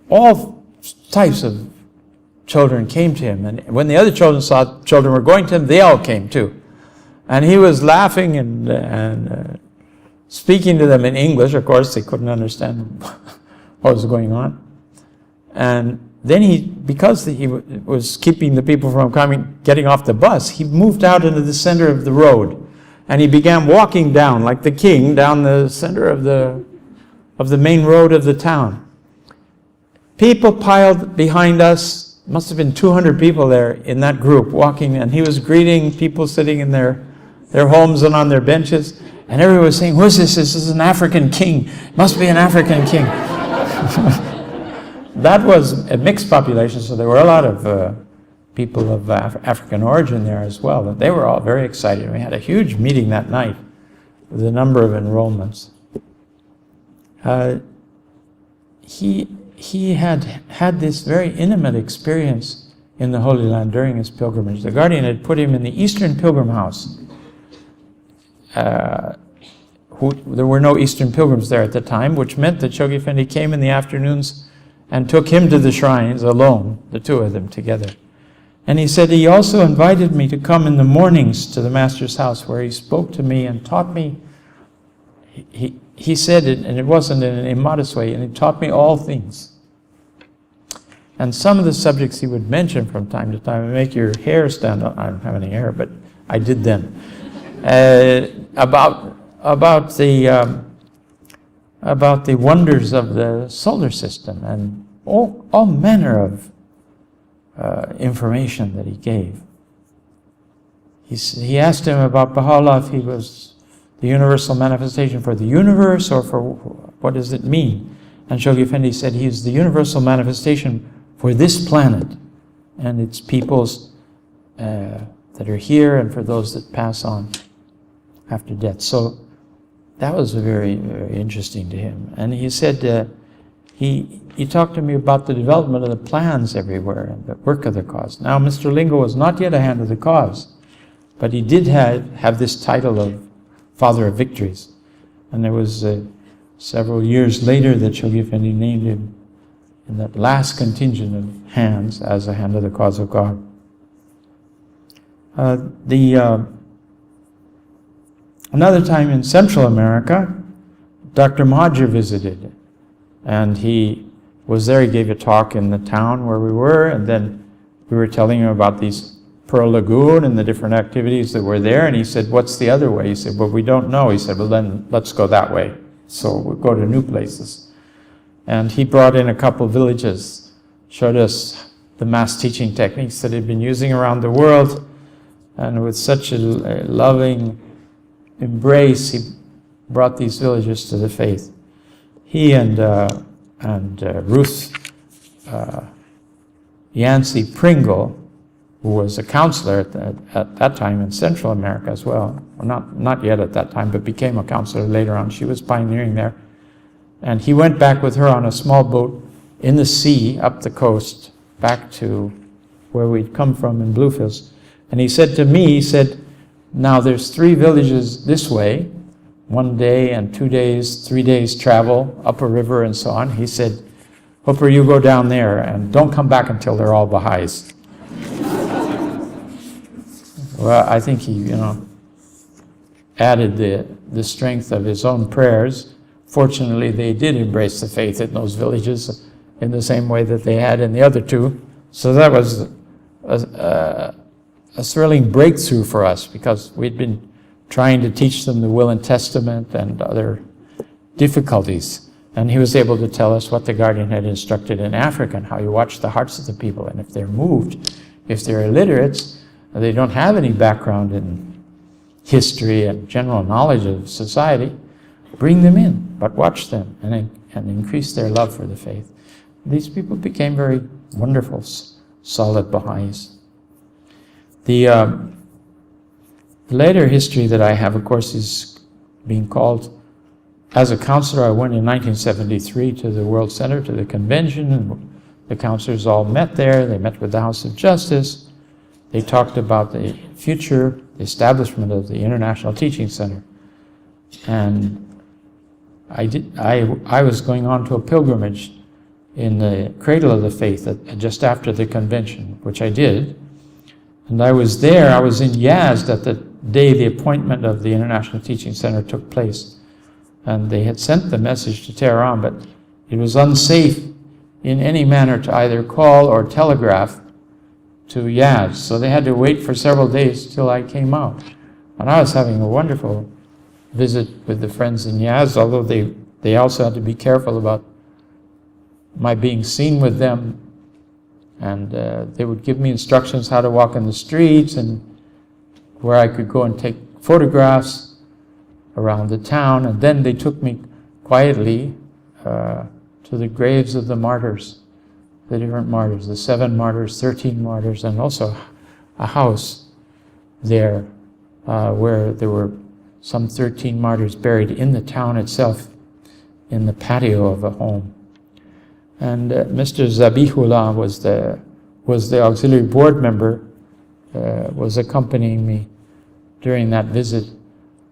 All types of children came to him, and when the other children saw children were going to him, they all came too. And he was laughing and speaking to them in English. Of course, they couldn't understand what was going on. And then because he was keeping the people from getting off the bus, he moved out into the center of the road. And he began walking down, like the king, down the center of the main road of the town. People piled behind us. Must have been 200 people there in that group walking, and he was greeting people sitting in their homes and on their benches. And everyone was saying, "Who's this? This is an African king. Must be an African king." That was a mixed population, so there were a lot of people of African origin there as well. And they were all very excited. We had a huge meeting that night with a number of enrollments. He had this very intimate experience in the Holy Land during his pilgrimage. The guardian had put him in the Eastern Pilgrim House, there were no Eastern pilgrims there at the time, which meant that Shoghi Effendi came in the afternoons and took him to the shrines alone, the two of them together. And he said he also invited me to come in the mornings to the Master's house, where he spoke to me and taught me. He said it, and it wasn't in an immodest way, and he taught me all things. And some of the subjects he would mention from time to time would make your hair stand up. I don't have any hair, but I did then. About the wonders of the solar system and all manner of information that he gave. He asked him about Baha'u'llah, if he was the universal manifestation for the universe, or for what does it mean? And Shoghi Effendi said he is the universal manifestation for this planet and its peoples that are here, and for those that pass on after death. So that was very, very interesting to him. And he said he talked to me about the development of the plans everywhere and the work of the cause. Now, Mr. Lingo was not yet a hand of the cause, but he did have this title of Father of Victories. And there was several years later that Shoghi Effendi named him in that last contingent of hands as a hand of the cause of God. Another time in Central America, Dr. Mahajer visited, and he was there. He gave a talk in the town where we were, and then we were telling him about these Pearl Lagoon and the different activities that were there, and he said, "What's the other way?" He said, "Well, we don't know." He said, "Well, then let's go that way." So we'll go to new places. And he brought in a couple of villages, showed us the mass teaching techniques that he'd been using around the world, and with such a loving embrace, he brought these villagers to the faith. He and Ruth Yancey Pringle, who was a counselor at that time in Central America as well, not yet at that time, but became a counselor later on. She was pioneering there. And he went back with her on a small boat in the sea up the coast, back to where we'd come from in Bluefields. And he said to me, he said, "Now there's 3 villages this way, 1 day and 2 days, 3 days travel up a river and so on." He said, "Hooper, you go down there and don't come back until they're all Baha'is." Well, I think he, added the strength of his own prayers. Fortunately, they did embrace the faith in those villages in the same way that they had in the other 2. So that was a thrilling breakthrough for us, because we'd been trying to teach them the Will and Testament and other difficulties. And he was able to tell us what the Guardian had instructed in Africa, and how you watch the hearts of the people. And if they're moved, if they're illiterates, they don't have any background in history and general knowledge of society, bring them in, but watch them and increase their love for the faith. These people became very wonderful, solid Baha'is. The later history that I have, of course, is being called, as a counselor, I went in 1973 to the World Center, to the convention, and the counselors all met there. They met with the House of Justice. They talked about the future, the establishment of the International Teaching Center. And I was going on to a pilgrimage in the cradle of the faith just after the convention, which I did. And I was there, I was in Yazd at the day the appointment of the International Teaching Center took place. And they had sent the message to Tehran, but it was unsafe in any manner to either call or telegraph to Yazd. So they had to wait for several days till I came out. And I was having a wonderful visit with the friends in Yazd, although they also had to be careful about my being seen with them. And they would give me instructions how to walk in the streets and where I could go and take photographs around the town. And then they took me quietly to the graves of the martyrs, the different martyrs, the 7 martyrs, 13 martyrs, and also a house there where there were some 13 martyrs buried in the town itself, in the patio of a home. And Mr. Zabihullah was the auxiliary board member, was accompanying me during that visit.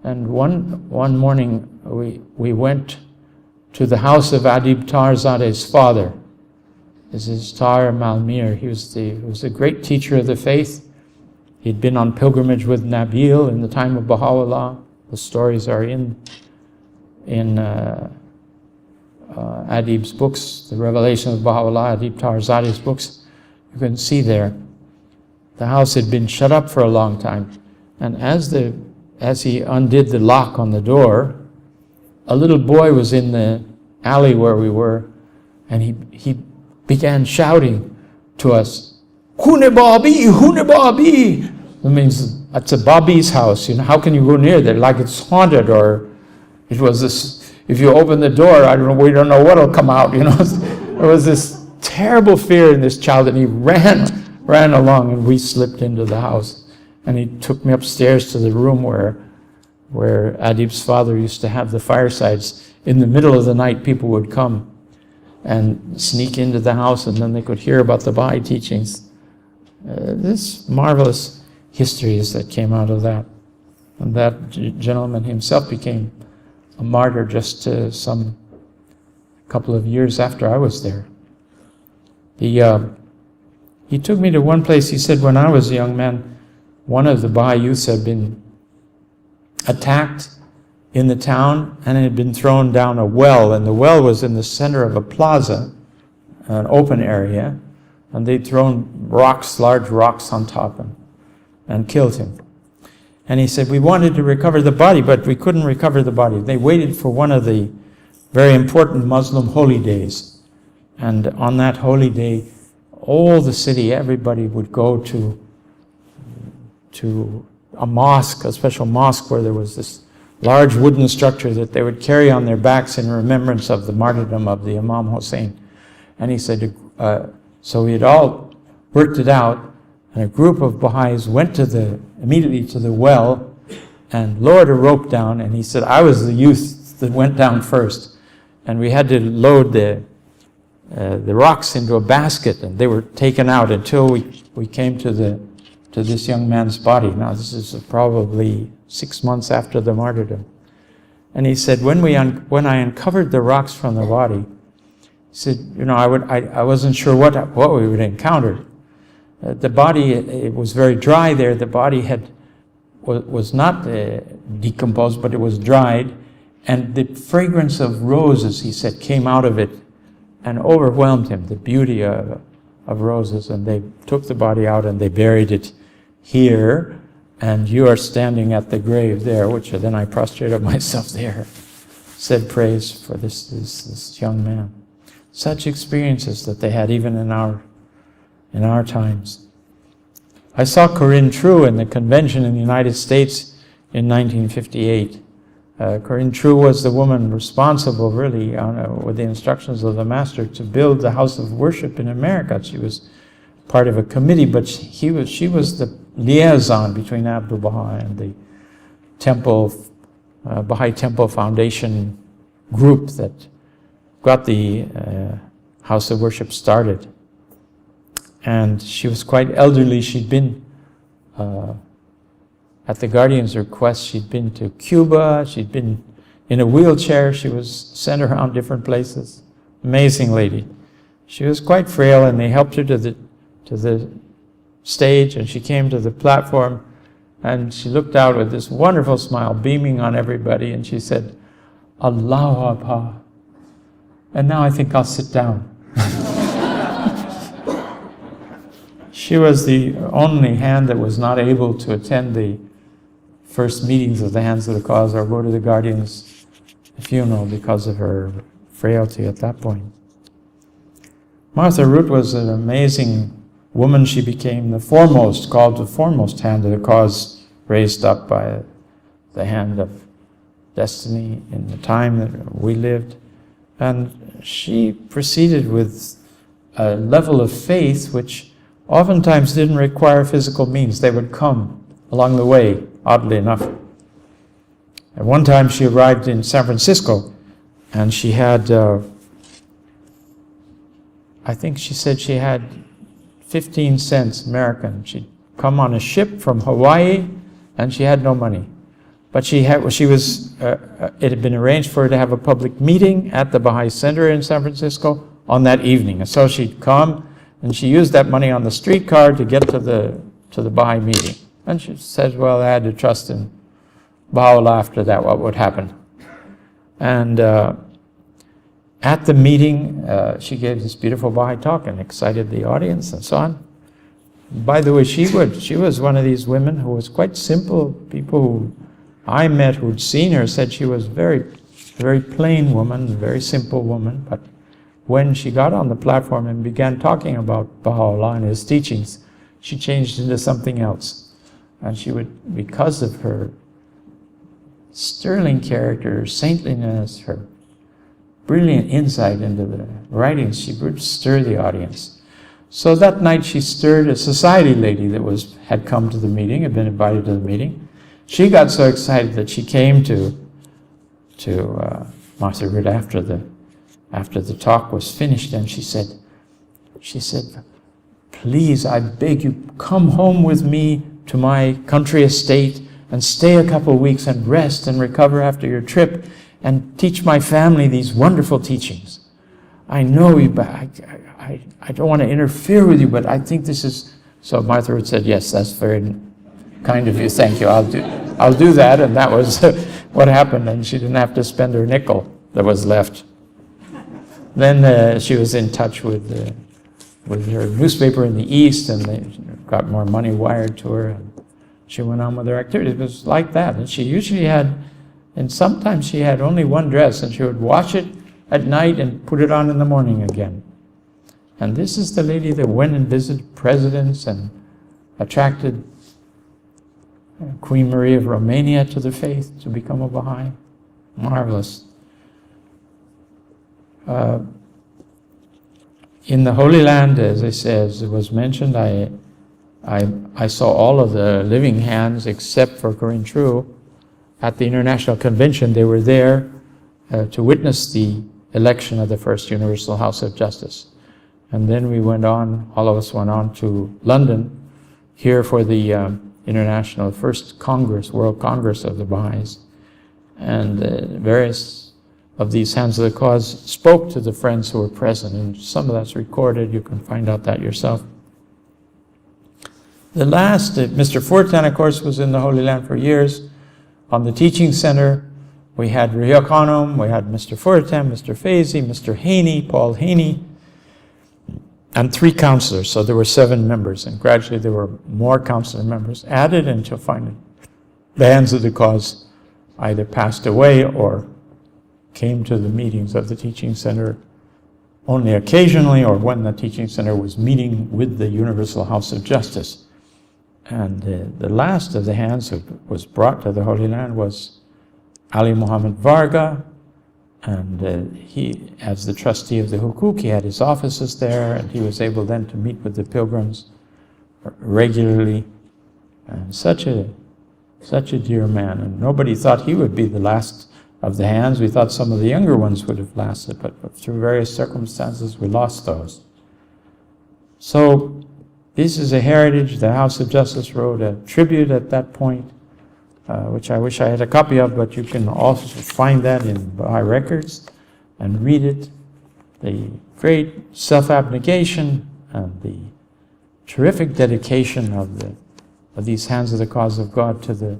And one morning we went to the house of Adib Tarzade's father. This is Tar Malmir. He was a great teacher of the faith. He'd been on pilgrimage with Nabil in the time of Baha'u'llah. The stories are in Adib's books, the Revelation of Baha'u'llah, Adib Tarzade's books. You can see there. The house had been shut up for a long time. And as he undid the lock on the door, a little boy was in the alley where we were, and he began shouting to us, "Hune Babi, Hune Babi." It means it's a Babi's house. You know, how can you go near there? Like it's haunted, or it was this. If you open the door, we don't know what'll come out. You know, there was this terrible fear in this child, and he ran along, and we slipped into the house, and he took me upstairs to the room where Adib's father used to have the firesides. In the middle of the night, people would come and sneak into the house, and then they could hear about the Baha'i teachings. This marvelous histories that came out of that. And that gentleman himself became a martyr just some couple of years after I was there. He took me to one place. He said, when I was a young man, one of the Baha'i youths had been attacked in the town and had been thrown down a well, and the well was in the center of a plaza, an open area, and they'd thrown rocks, large rocks on top of him and killed him. And he said, we wanted to recover the body, but we couldn't recover the body. They waited for one of the very important Muslim holy days. And on that holy day, all the city, everybody would go to a mosque, a special mosque where there was this large wooden structure that they would carry on their backs in remembrance of the martyrdom of the Imam Hussein. And he said, so we had all worked it out, and a group of Baha'is went immediately to the well and lowered a rope down, and he said, I was the youth that went down first. And we had to load the rocks into a basket, and they were taken out until we came to this young man's body. Now this is probably 6 months after the martyrdom. And he said, when I uncovered the rocks from the body, he said, you know, I wasn't sure what we would encounter. The body, it was very dry there. The body was not decomposed, but it was dried. And the fragrance of roses, he said, came out of it and overwhelmed him, the beauty of roses. And they took the body out and they buried it here. And you are standing at the grave there, which then I prostrated myself there, said praise for this young man. Such experiences that they had even in our times. I saw Corinne True in the convention in the United States in 1958. Corinne True was the woman responsible, really, with the instructions of the Master, to build the house of worship in America. She was part of a committee, but she was the liaison between Abdu'l-Baha and the Temple, Baha'i Temple Foundation group that got the house of worship started. And she was quite elderly. She'd been, at the Guardian's request, she'd been to Cuba. She'd been in a wheelchair. She was sent around different places. Amazing lady. She was quite frail, and they helped her to the stage, and she came to the platform, and she looked out with this wonderful smile beaming on everybody, and she said, Allahu Akbar. And now I think I'll sit down. She was the only hand that was not able to attend the first meetings of the Hands of the Cause or go to the Guardian's funeral because of her frailty at that point. Martha Root was an amazing woman. She became called the foremost hand of the cause, raised up by the hand of destiny in the time that we lived. And she proceeded with a level of faith which oftentimes didn't require physical means. They would come along the way, oddly enough. At one time she arrived in San Francisco, and she had, I think she said she had 15 cents American. She'd come on a ship from Hawaii, and she had no money. But it had been arranged for her to have a public meeting at the Baha'i Center in San Francisco on that evening. And so she'd come, and she used that money on the streetcar to get to the Baha'i meeting. And she said, well, I had to trust in Baha'u'llah after that, what would happen. And at the meeting, she gave this beautiful Baha'i talk and excited the audience and so on. By the way, she was one of these women who was quite simple. People who I met who'd seen her said she was a very plain woman, a very simple woman. But when she got on the platform and began talking about Baha'u'llah and his teachings, she changed into something else. And she would, because of her sterling character, her saintliness, her brilliant insight into the writings, she would stir the audience. So that night she stirred a society lady that had come to the meeting, had been invited to the meeting. She got so excited that she came to Martha after the talk was finished, and she said, please, I beg you, come home with me to my country estate and stay a couple of weeks and rest and recover after your trip and teach my family these wonderful teachings. I know you, but I don't want to interfere with you, but I think this is... So Martha had said, yes, that's very kind of you, thank you, I'll do that. And that was what happened, and she didn't have to spend her nickel that was left. Then she was in touch with her newspaper in the East, and they got more money wired to her, and she went on with her activities. It was like that. And she usually and sometimes she had only one dress, and she would wash it at night and put it on in the morning again. And this is the lady that went and visited presidents and attracted Queen Maria of Romania to the faith to become a Baha'i. Marvelous. In the Holy Land, as it was mentioned, I saw all of the living hands except for Corinne True at the International Convention. They were there to witness the election of the first Universal House of Justice. And then we went on, all of us went on to London here for the International First Congress, World Congress of the Baha'is. And various of these hands of the cause spoke to the friends who were present, and some of that's recorded. You can find out that yourself. The last, Mr. Fortan, of course, was in the Holy Land for years. On the Teaching Center, we had Ria Khanum, we had Mr. Fortan, Mr. Faizi, Mr. Haney, Paul Haney, and 3 counselors. So there were 7 members, and gradually there were more counselor members added until finally the hands of the cause either passed away or came to the meetings of the Teaching Center only occasionally, or when the Teaching Center was meeting with the Universal House of Justice. And the last of the hands who was brought to the Holy Land was Ali Muhammad Varga, and he, as the trustee of the Hukuk, he had his offices there, and he was able then to meet with the pilgrims regularly. And such a dear man, and nobody thought he would be the last of the hands. We thought some of the younger ones would have lasted, but through various circumstances we lost those. So this is a heritage. The House of Justice wrote a tribute at that point, which I wish I had a copy of, but you can also find that in Baha'i records and read it. The great self-abnegation and the terrific dedication of these hands of the cause of God to the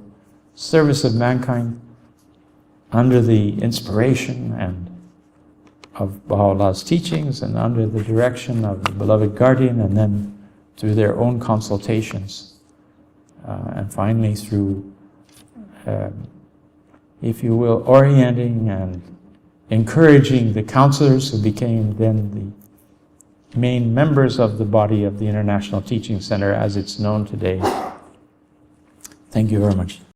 service of mankind under the inspiration and of Baha'u'llah's teachings and under the direction of the beloved guardian, and then through their own consultations, and finally through, if you will, orienting and encouraging the counselors who became then the main members of the body of the International Teaching Center as it's known today. Thank you very much.